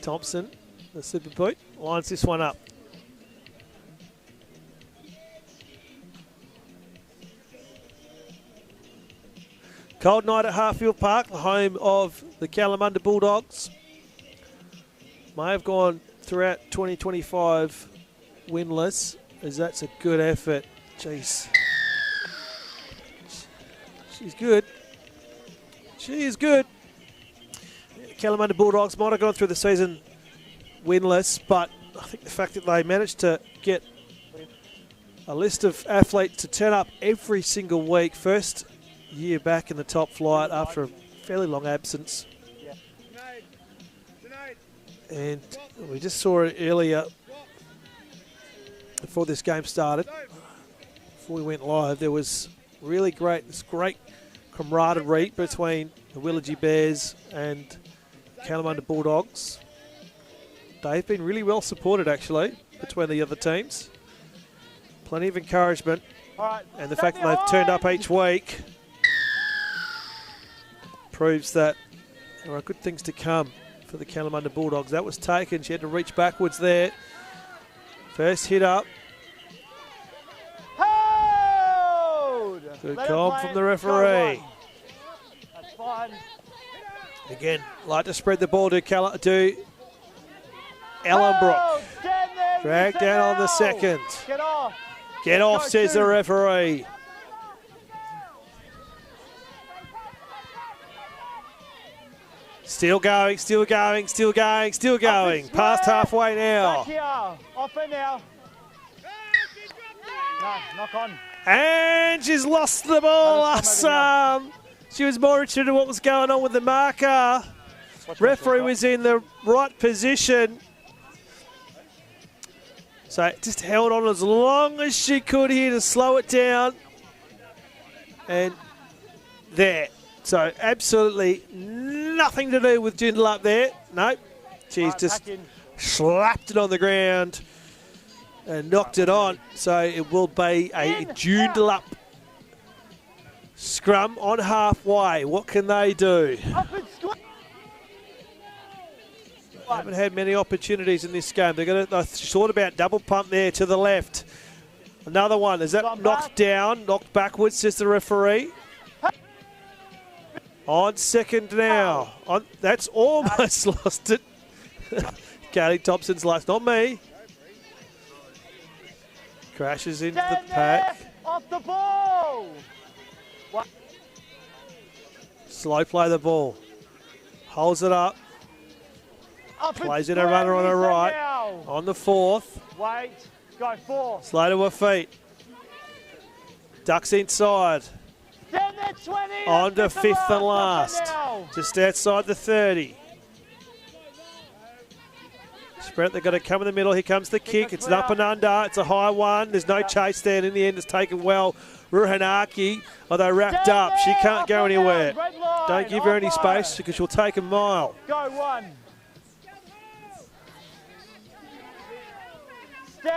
Thompson, the super boot, lines this one up. Cold night at Hartfield Park, the home of the Kalamunda Bulldogs. May have gone throughout 2025 winless, as that's a good effort. Jeez. She's good. She is good. Kalamunda Bulldogs might have gone through the season winless, but I think the fact that they managed to get a list of athletes to turn up every single week, first year back in the top flight after a fairly long absence. And we just saw it earlier before this game started, before we went live. There was really great camaraderie between the Willagee Bears and Kalamunda Bulldogs. They've been really well supported, actually, between the other teams. Plenty of encouragement, and the fact that they've turned up each week proves that there are good things to come for the Kalamunda Bulldogs. That was taken. She had to reach backwards there. First hit up. Hold! Good call from the referee. That's fine. Again, like to spread the ball to Ellenbrook. Drag down on the second. Get off. Get off, says the referee. Still going, still going, still going, still going. Past halfway now. Back here. Off it now. No, knock on. And she's lost the ball. She was more interested in what was going on with the marker. Referee was in the right position. So just held on as long as she could here to slow it down. And there. So absolutely nothing to do with Joondalup there. Nope. She's just slapped it on the ground and knocked it on. So it will be a Joondalup scrum on halfway. What can they do? Haven't had many opportunities in this game. They're thought about double pump there to the left. Another one. Is that knocked down? Knocked backwards, says the referee. On second now. That's almost lost it. Kelly Thompson's last, not me. Crashes into the pack. Off the ball. What? Slow play the ball. Holds it up. Plays in a runner on her right. Now. On the fourth. Wait. Go four. Slow to her feet. Ducks inside. On to fifth and last. Just outside the 30. Sprint, they've got to come in the middle. Here comes the kick. It's an up and under. It's a high one. There's no chase there. And in the end, it's taken well. Ruhanaki, although wrapped up, she can't go anywhere. Don't give her any space because she'll take a mile. Go one.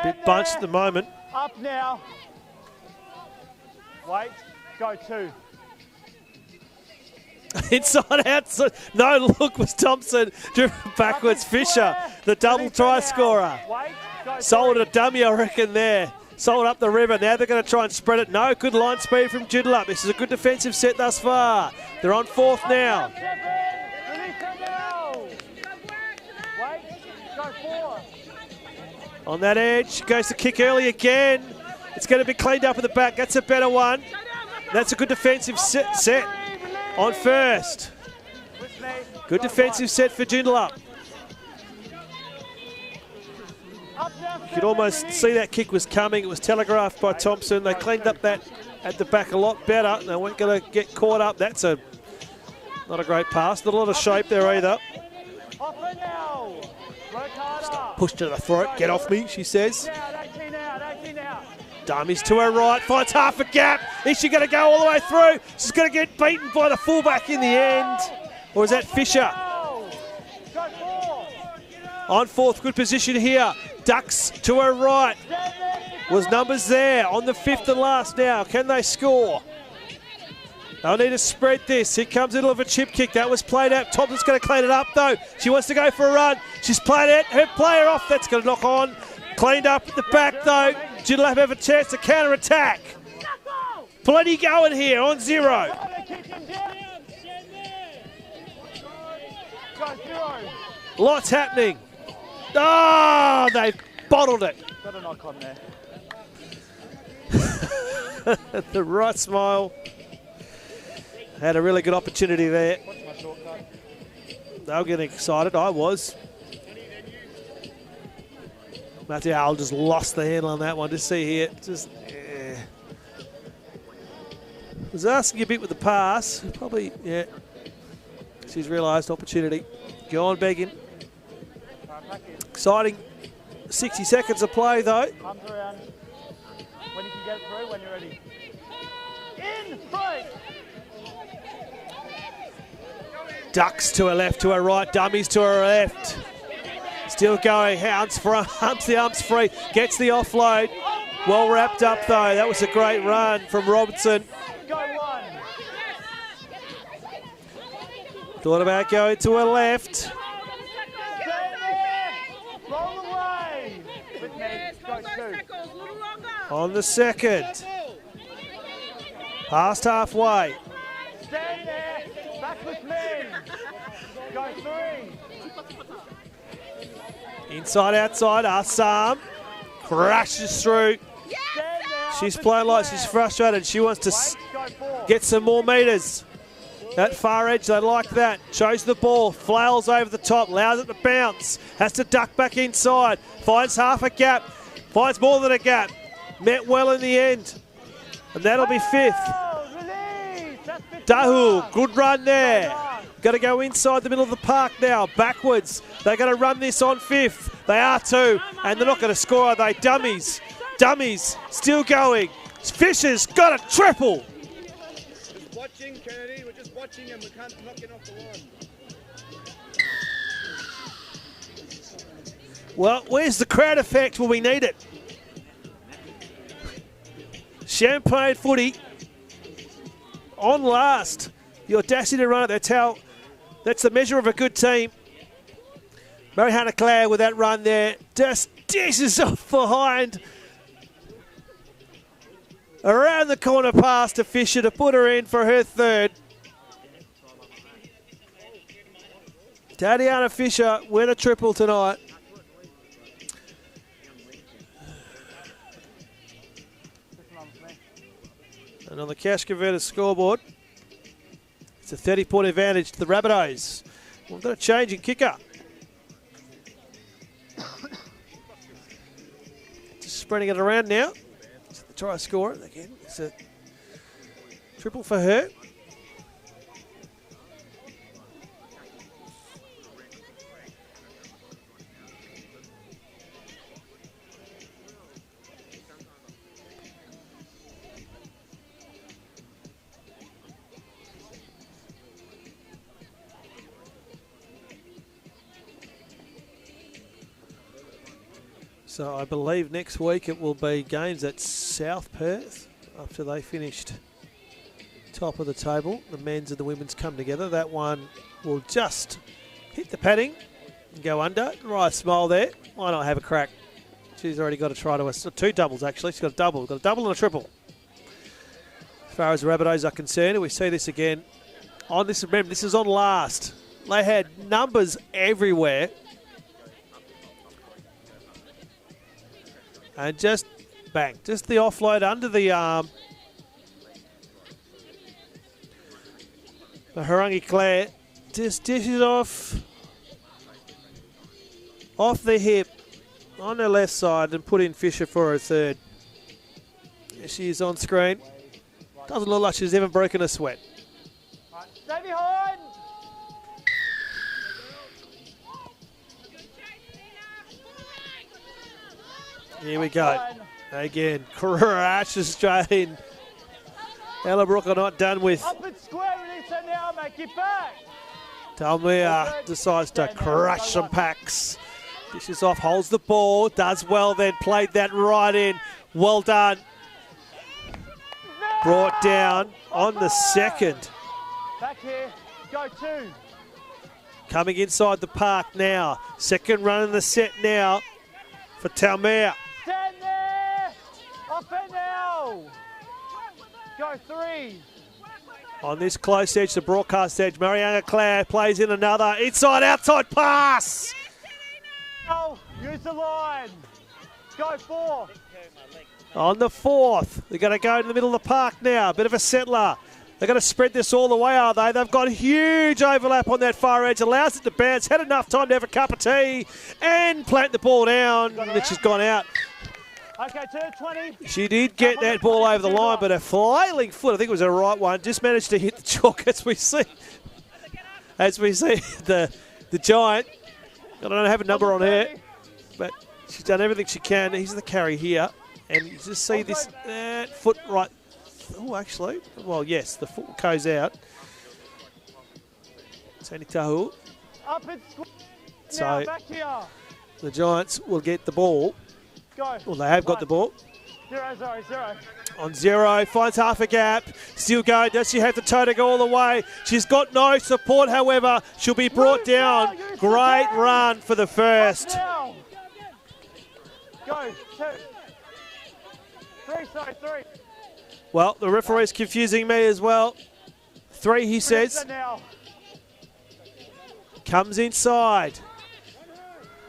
Bit bunched at the moment. Up now. Wait. Go two. Inside, outside. No look was Thompson. Driven backwards. Fisher, the double try scorer. Sold a dummy, I reckon, there. Sold up the river. Now they're going to try and spread it. No, good line speed from Joondalup. This is a good defensive set thus far. They're on fourth now. On that edge, goes to kick early again. It's going to be cleaned up at the back. That's a better one. That's a good defensive set on first. Good defensive set for Joondalup. You could almost see that kick was coming. It was telegraphed by Thompson. They cleaned up that Had the back a lot better. They weren't going to get caught up. That's not a great pass. Not a lot of shape there either. Pushed to the throat. Get off me, she says. Dummies to her right. Finds half a gap. Is she going to go all the way through? She's going to get beaten by the fullback in the end. Or is that Fisher? On fourth, good position here. Ducks to her right. Was numbers there on the fifth and last now. Can they score? They'll need to spread this. Here comes a little of a chip kick. That was played out. Thompson's going to clean it up, though. She wants to go for a run. She's played it. Her player off. That's going to knock on. Cleaned up at the back, though. Joondalup have a chance to counter-attack. Plenty going here on 0. Lots happening. Oh, they've bottled it. Got a knock on there. The right smile. Had a really good opportunity there. What's my shortcut? They were getting excited. I was. Matthew Howell just lost the handle on that one. Just see here. Just, yeah. Was asking a bit with the pass. Probably, yeah. She's realised opportunity. Go on, begging. Exciting 60 seconds of play, though. Comes around. When you can get it through, when you're ready. In front. Ducks to her left, to her right. Dummies to her left. Still going. Humps the umps free. Gets the offload. Well wrapped up, though. That was a great run from Robertson. Go one. Thought about going to her left. Roll away. With me. Go two. On the second. Past halfway. Stand there. Back with me. Go three. Inside, outside. Assam crashes through. She's playing like she's frustrated. She wants to get some more metres. That far edge, they like that. Shows the ball, flails over the top, allows it to bounce. Has to duck back inside. Finds half a gap. Finds more than a gap. Met well in the end. And that'll be fifth. Dahu, good run there. Got to go inside the middle of the park now. Backwards. They're going to run this on fifth. They are too. And they're not going to score, are they? Dummies. Dummies. Still going. Fisher's got a triple. Just watching, Kennedy. We're just watching and we can't knock it off the line. Well, where's the crowd effect? Well, we need it. Champagne footy on last. The audacity to run it. That's the measure of a good team. Mariana Clare with that run there. Just dishes off behind. Around the corner pass to Fisher to put her in for her third. Tatiana Fisher win a triple tonight. And on the cash converter scoreboard, it's a 30-point advantage to the Rabbitos. We've got a change in kicker. Just spreading it around now. The try scorer again. It's a triple for her. So I believe next week it will be games at South Perth after they finished top of the table. The men's and the women's come together. That one will just hit the padding and go under. Right smile there. Why not have a crack? She's already got a try to us. Two doubles actually. She's got a double. Got a double and a triple. As far as the Rabbitos are concerned, we see this again. On this, remember, this is on last. They had numbers everywhere. And just bang, just the offload under the arm. The Harangi Clare just dishes off the hip on her left side and put in Fisher for her third. There she is on screen. Doesn't look like she's ever broken a sweat. Right, stay behind. Here we go. Again, crashes straight in. Ellenbrook are not done with. Up and square, release her now, mate. Get back. Talmia decides to crush some packs. Dishes off, holds the ball, does well then, played that right in. Well done. Brought down on the second. Back here, go 2. Coming inside the park now. Second run in the set now for Talmia. Stand there. Up and now. Go 3. On this close edge, the broadcast edge, Mariana Clare plays in another inside-outside pass. Oh, use the line. Go 4. On the fourth, they're going to go to the middle of the park now. A bit of a settler. They're going to spread this all the way, are they? They've got huge overlap on that far edge. Allows it to bounce. Had enough time to have a cup of tea and plant the ball down, which has gone out. Okay, 20. She did get that ball over the line, but a flailing foot, I think it was a right one, just managed to hit the chalk as we see. The Giant. I don't have a number on her, but she's done everything she can. Here's the carry here. And you just see this foot right. Oh, actually. Well, yes, the foot goes out. Sandy Tahu. Up and So now, back here. The Giants will get the ball. Go. Well, they have got the ball. 0-0-0. On 0, finds half a gap. Still going. Does she have to toe to go all the way? She's got no support, however. She'll be brought down. Great run for the first. Go. 2. 3, sorry, 3. Well, the referee's confusing me as well. 3, he says. Comes inside.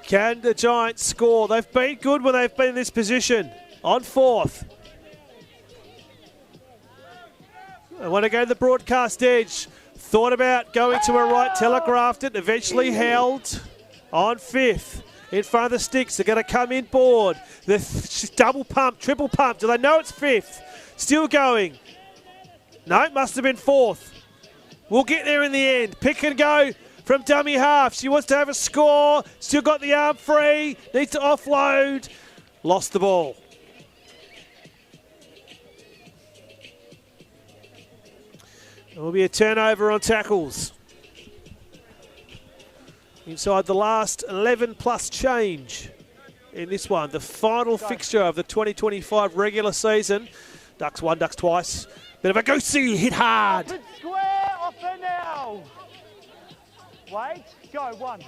Can the Giants score? They've been good when they've been in this position. On 4th. I want to go to the broadcast edge. Thought about going to a right, telegraphed it, eventually held. On 5th. In front of the sticks, they're going to come in board. The double pump, triple pump. Do they know it's 5th? Still going. No, it must have been 4th. We'll get there in the end. Pick and go from dummy half. She wants to have a score. Still got the arm free. Needs to offload. Lost the ball. There will be a turnover on tackles. Inside the last 11 plus change in this one. The final fixture of the 2025 regular season. Ducks 1, Ducks twice. Bit of a goosey, hit hard. Up and square, off there now. Wait, go 1.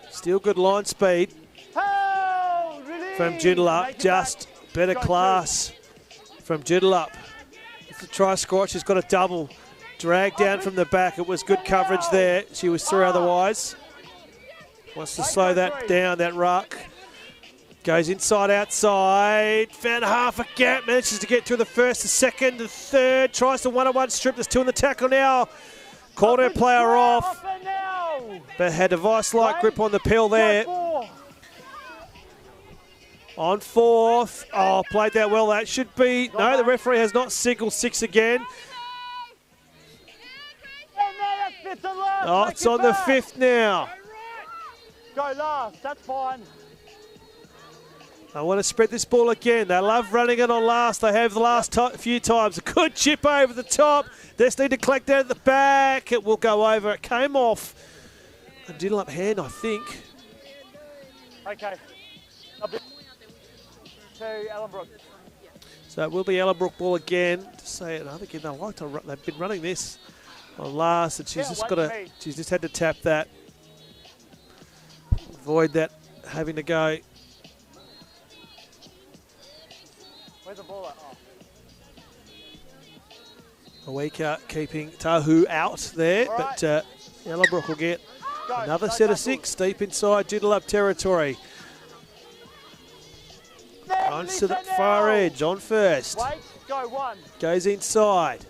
Still good line speed from Joondalup. Just better class from Joondalup. It's a try score. She's got a double. Drag down from the back. It was good coverage there. She was through otherwise. Wants to slow that down, that ruck. Goes inside, outside. Found half a gap. Manages to get through the first, the second, the third. Tries the one-on-one strip. There's 2 in the tackle now. Called her player off. But had a vice-like grip on the pill there. On 4th. Oh, played that well. That should be... No, the referee has not signalled 6 again. Oh, it's on the 5th now. Go last, that's fine. I want to spread this ball again. They love running it on last. They have the last few times. A good chip over the top. They just need to collect that at the back. It will go over. It came off a Joondalup hand, I think. Okay. To Ellenbrook. So it will be Ellenbrook ball again. To say it, I think they like to run, they've been running this on last, and she's just got to. She's just had to tap that. Avoid that having to go. Where's the ball at? Oh. Aweka keeping Tahu out there, but Ellenbrook will get another set of 6 deep inside Joondalup territory. Runs to the far edge on first. Wait, go 1. Goes inside.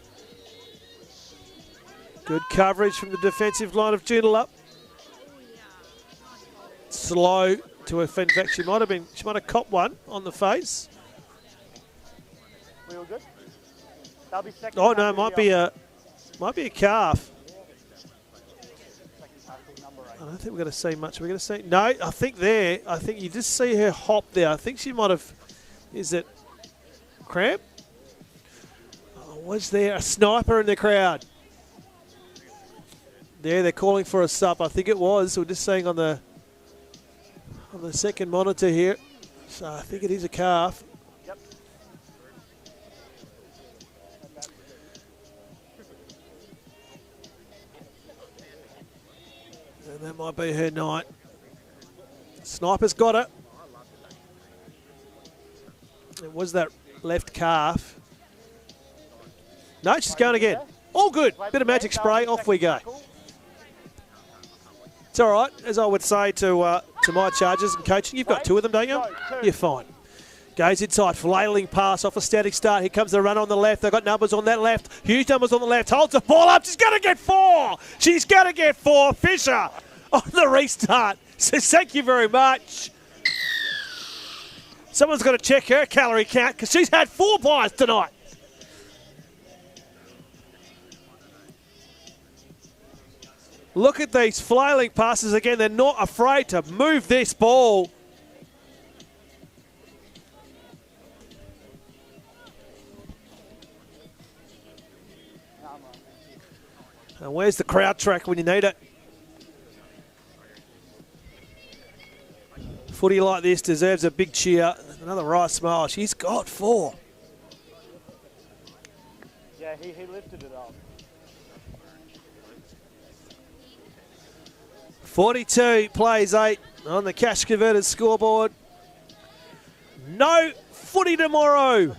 Good coverage from the defensive line of Joondalup. Slow to offend. In fact, she might have copped one on the face. We all good? That'll be second. Oh no, might be a calf. I don't think we're going to see much. We're going to see. No, I think you just see her hop there. I think she might have. Is it cramp? Oh, was there a sniper in the crowd? There, they're calling for a sup. I think it was. We're just seeing on the second monitor here. So I think it is a calf. Yep. And that might be her night. Sniper's got it. It was that left calf. No, she's going again. All good. Bit of magic spray. Off we go. It's all right, as I would say to my charges and coaching. You've got two of them, don't you? You're fine. Goes inside, flailing pass off a static start. Here comes the run on the left. They've got numbers on that left. Huge numbers on the left. Holds the ball up. She's going to get 4. She's going to get 4. Fisher on the restart. Says thank you very much. Someone's got to check her calorie count because she's had 4 pies tonight. Look at these flailing passes again. They're not afraid to move this ball. And where's the crowd track when you need it? Footy like this deserves a big cheer. Another right smile. She's got 4. Yeah, he lifted it up. 42 plays 8 on the cash converted scoreboard. No footy tomorrow,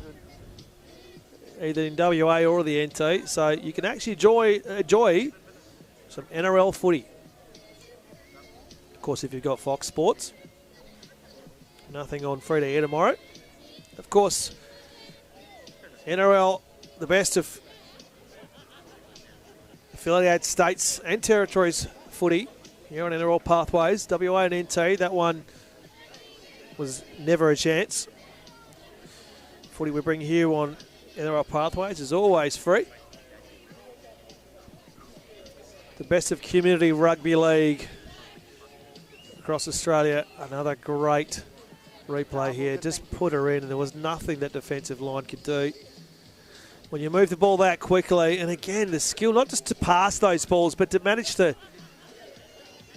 either in WA or the NT, so you can actually enjoy some NRL footy. Of course, if you've got Fox Sports, nothing on free to air tomorrow. Of course, NRL, the best of affiliated states and territories footy. Here on NRL Pathways, WA and NT, that one was never a chance. Footy we bring here on NRL Pathways is always free. The best of community rugby league across Australia. Another great replay here. Just put her in and there was nothing that defensive line could do. When you move the ball that quickly, and again, the skill not just to pass those balls, but to manage to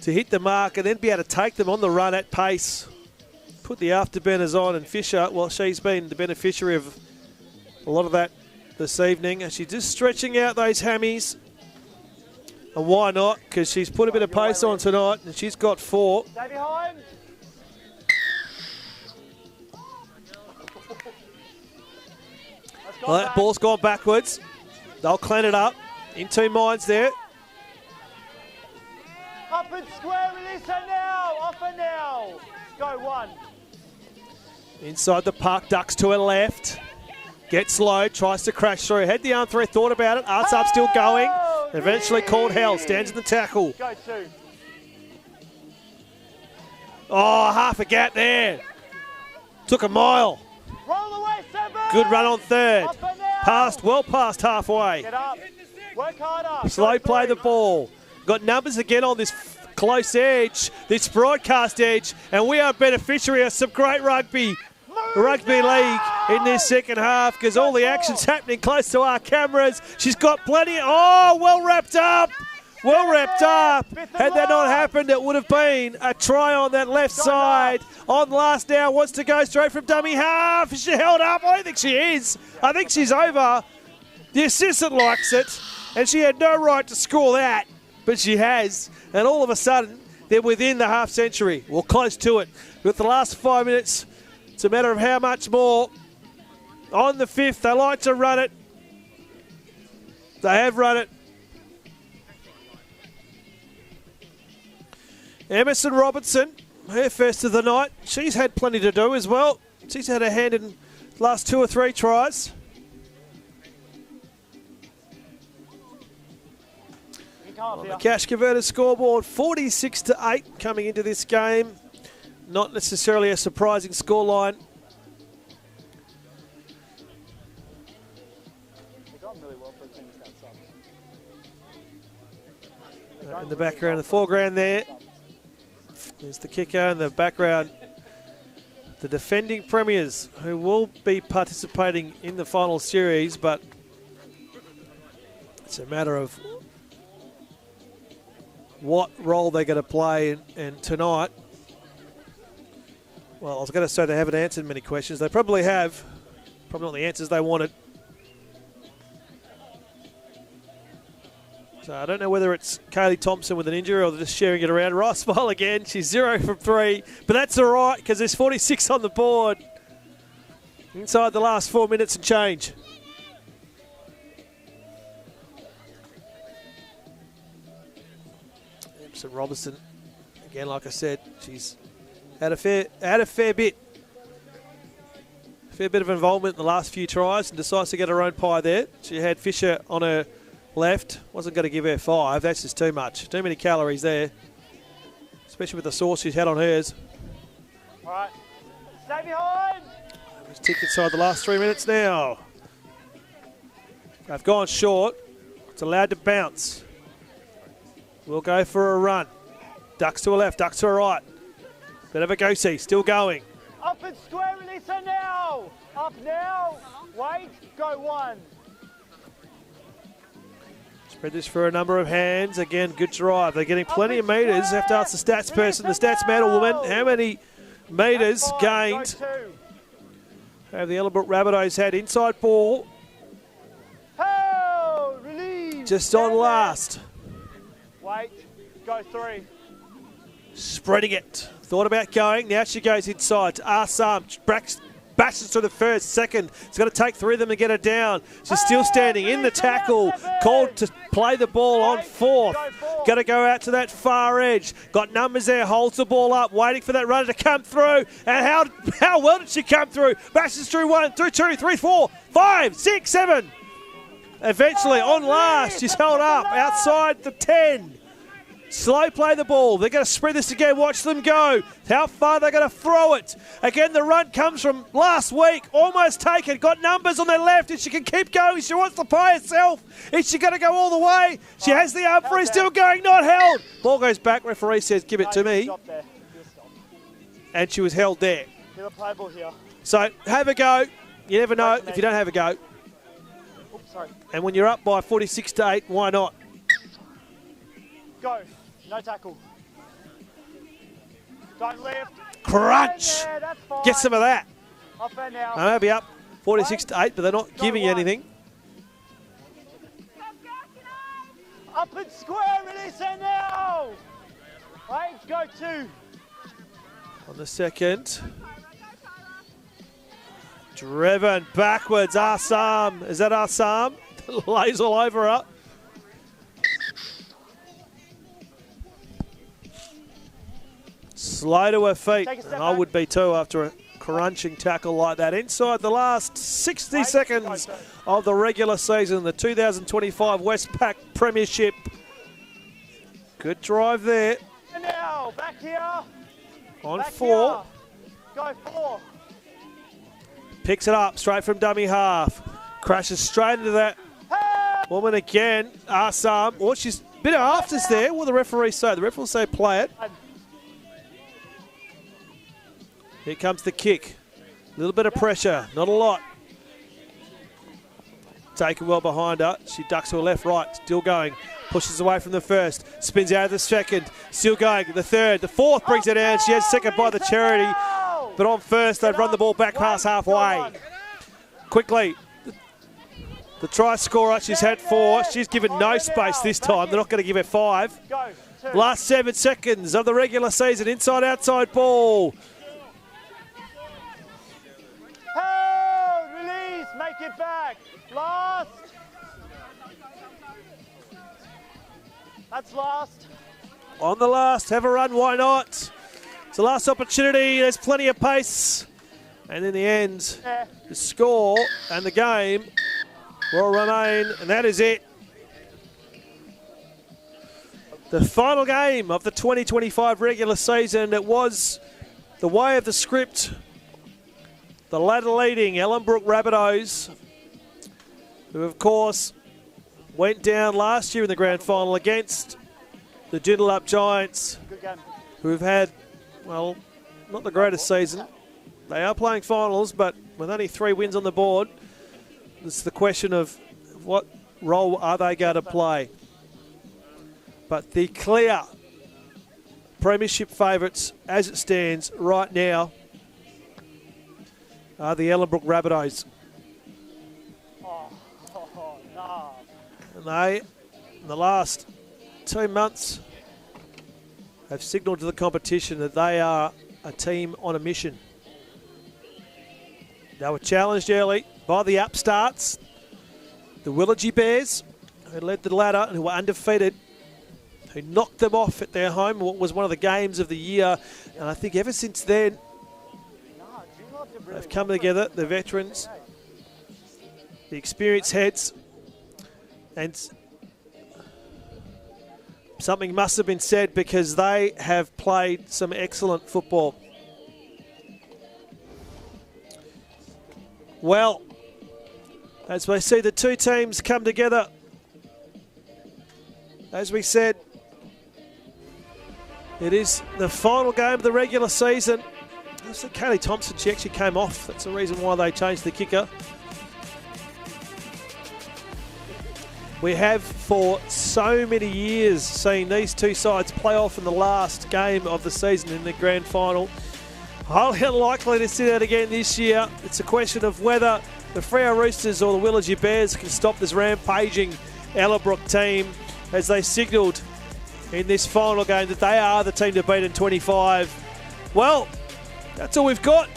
hit the mark and then be able to take them on the run at pace. Put the afterburners on, and Fisher, well, she's been the beneficiary of a lot of that this evening. And she's just stretching out those hammies. And why not? Because she's put a bit of pace on tonight, and she's got 4. Stay behind. Well, that ball's gone backwards. They'll clean it up. In 2 minds there. Up and square, release her now. Off her now. Go 1. Inside the park, ducks to her left. Gets low, tries to crash through. Had the arm threat, thought about it. Arts up, still going. Eventually called hell. Stands in the tackle. Go 2. Oh, half a gap there. Took a mile. Roll away, 7. Good run on third. Off her now. Passed, well past halfway. Get up. Work harder. Slow Go play 3. the ball. Got numbers again on this close edge, this broadcast edge, and we are beneficiary of some great rugby league in this second half because all the action's happening close to our cameras. She's got plenty. Oh, well wrapped up. Well wrapped up. Had that not happened, it would have been a try on that left side. On last now, wants to go straight from dummy half. Is she held up? I don't think she is. I think she's over. The assistant likes it, and she had no right to score that, but she has. And all of a sudden, they're within the half century, or close to it. With the last 5 minutes, it's a matter of how much more. On the 5th, they like to run it. They have run it. Emerson Robertson, her first of the night. She's had plenty to do as well. She's had a hand in the last 2 or 3 tries. On the cash converted scoreboard, 46-8 coming into this game. Not necessarily a surprising scoreline. done really well for a team that's outside. In the background, the foreground there. There's the kicker in the background. The defending premiers who will be participating in the final series, but it's a matter of what role they're going to play. And tonight, well, I was going to say they haven't answered many questions. They probably have. Probably not the answers they wanted. So I don't know whether it's Kaylee Thompson with an injury or they're just sharing it around. Rice Smile again. She's 0 from 3. But that's all right because there's 46 on the board. Inside the last 4 minutes and change. Emerson Robertson, again, like I said, she's had a fair bit of involvement in the last few tries and decides to get her own pie there. She had Fisher on her left. Wasn't going to give her 5. That's just too much. Too many calories there, especially with the sauce she's had on hers. All right. Stay behind. Let's tick inside the last 3 minutes now. They've gone short. It's allowed to bounce. We'll go for a run. Ducks to a left, ducks to a right. Bit of a go-see, still going. Up and square, release her now. Up now. Wait, go 1. Spread this for a number of hands. Again, good drive. They're getting plenty of metres. Have to ask the stats person, the stats man or woman, how many metres gained have the Ellenbrook Rabbitohs had? Inside ball. Oh, release. Just on last. Wait, go 3. Spreading it. Thought about going. Now she goes inside to Arsam. Bashes to the first, second. It's got to take 3 of them to get her down. She's still standing in the tackle. Called to play the ball on 4th. Got to go out to that far edge. Got numbers there. Holds the ball up. Waiting for that runner to come through. And how well did she come through? Bashes through 1, through 2, 3, 4, 5, 6, 7. Eventually, on last, she's held up outside the 10. Slow play the ball. They're going to spread this again. Watch them go. How far they're going to throw it. Again, the run comes from last week. Almost taken. Got numbers on their left. If she can keep going, she wants to play herself. Is she going to go all the way? She has the arm free. Still going. Not held. Ball goes back. Referee says, give it to me. And she was held there. So have a go. You never know if you don't have a go. And when you're up by 46-8, why not? Go. No tackle. Don't lift. Crunch. There, get some of that. Up there now. They'll be up 46-8, but they're not giving you anything. Up and square, release it now. Right, go 2. On the second. Driven backwards. Arsam. Is that Arsam? Lays all over her. Slow to her feet. And I would be too after a crunching tackle like that. Inside the last 60 seconds of the regular season, the 2025 Westpac Premiership. Good drive there. Now, back here. On back 4. Here. Go 4. Picks it up straight from dummy half. Crashes straight into that woman again. Arsam. Oh, she's a bit of afters there. What will the referee say? The referee will say play it. Here comes the kick. A little bit of pressure, not a lot. Taken well behind her. She ducks to her left, right, still going. Pushes away from the first. Spins out of the second. Still going. The third. The fourth brings it down. She has second by the charity. But on first, they've run the ball back past halfway. Quickly. The try scorer, she's had 4. She's given no space this time. They're not going to give her 5. Last 7 seconds of the regular season. Inside-outside ball. Release, make it back. Last. That's last. On the last, have a run, why not? It's the last opportunity, there's plenty of pace. And in the end, the score and the game will remain, and that is it. The final game of the 2025 regular season. It was the way of the script. The ladder leading Ellenbrook Rabbitohs who of course went down last year in the grand final against the Joondalup Giants, Good game. who have had, well, not the greatest season. They are playing finals, but with only 3 wins on the board, it's the question of what role are they going to play. But the clear Premiership favourites, as it stands right now, are the Ellenbrook Rabbitohs. No. And they, in the last 2 months, have signalled to the competition that they are a team on a mission. They were challenged early by the upstarts, the Willoughby Bears, who led the ladder and who were undefeated, who knocked them off at their home, what was one of the games of the year. And I think ever since then, they've come together, the veterans, the experienced heads, and something must have been said because they have played some excellent football. Well, as we see the two teams come together, as we said, it is the final game of the regular season. I think Kaylee Thompson, she actually came off. That's the reason why they changed the kicker. We have for so many years seen these two sides play off in the last game of the season in the grand final. Highly unlikely to see that again this year. It's a question of whether the Freo Roosters or the Willoughby Bears can stop this rampaging Ellenbrook team as they signalled in this final game that they are the team to beat in 25. Well, that's all we've got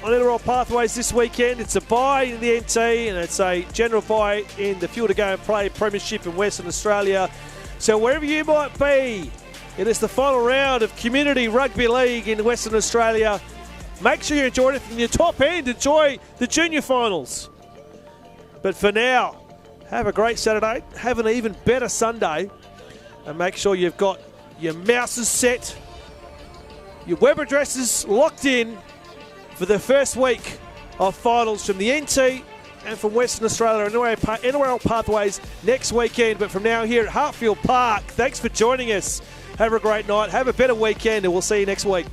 on NRL Pathways this weekend. It's a bye in the NT and it's a general bye in the Fuel to Go and Play Premiership in Western Australia. So wherever you might be, it is the final round of Community Rugby League in Western Australia. Make sure you enjoy it from your top end. Enjoy the junior finals. But for now, have a great Saturday. Have an even better Sunday. And make sure you've got your mouses set, your web addresses locked in for the first week of finals from the NT and from Western Australia and NRL Pathways next weekend. But from now here at Hartfield Park, thanks for joining us. Have a great night. Have a better weekend, and we'll see you next week.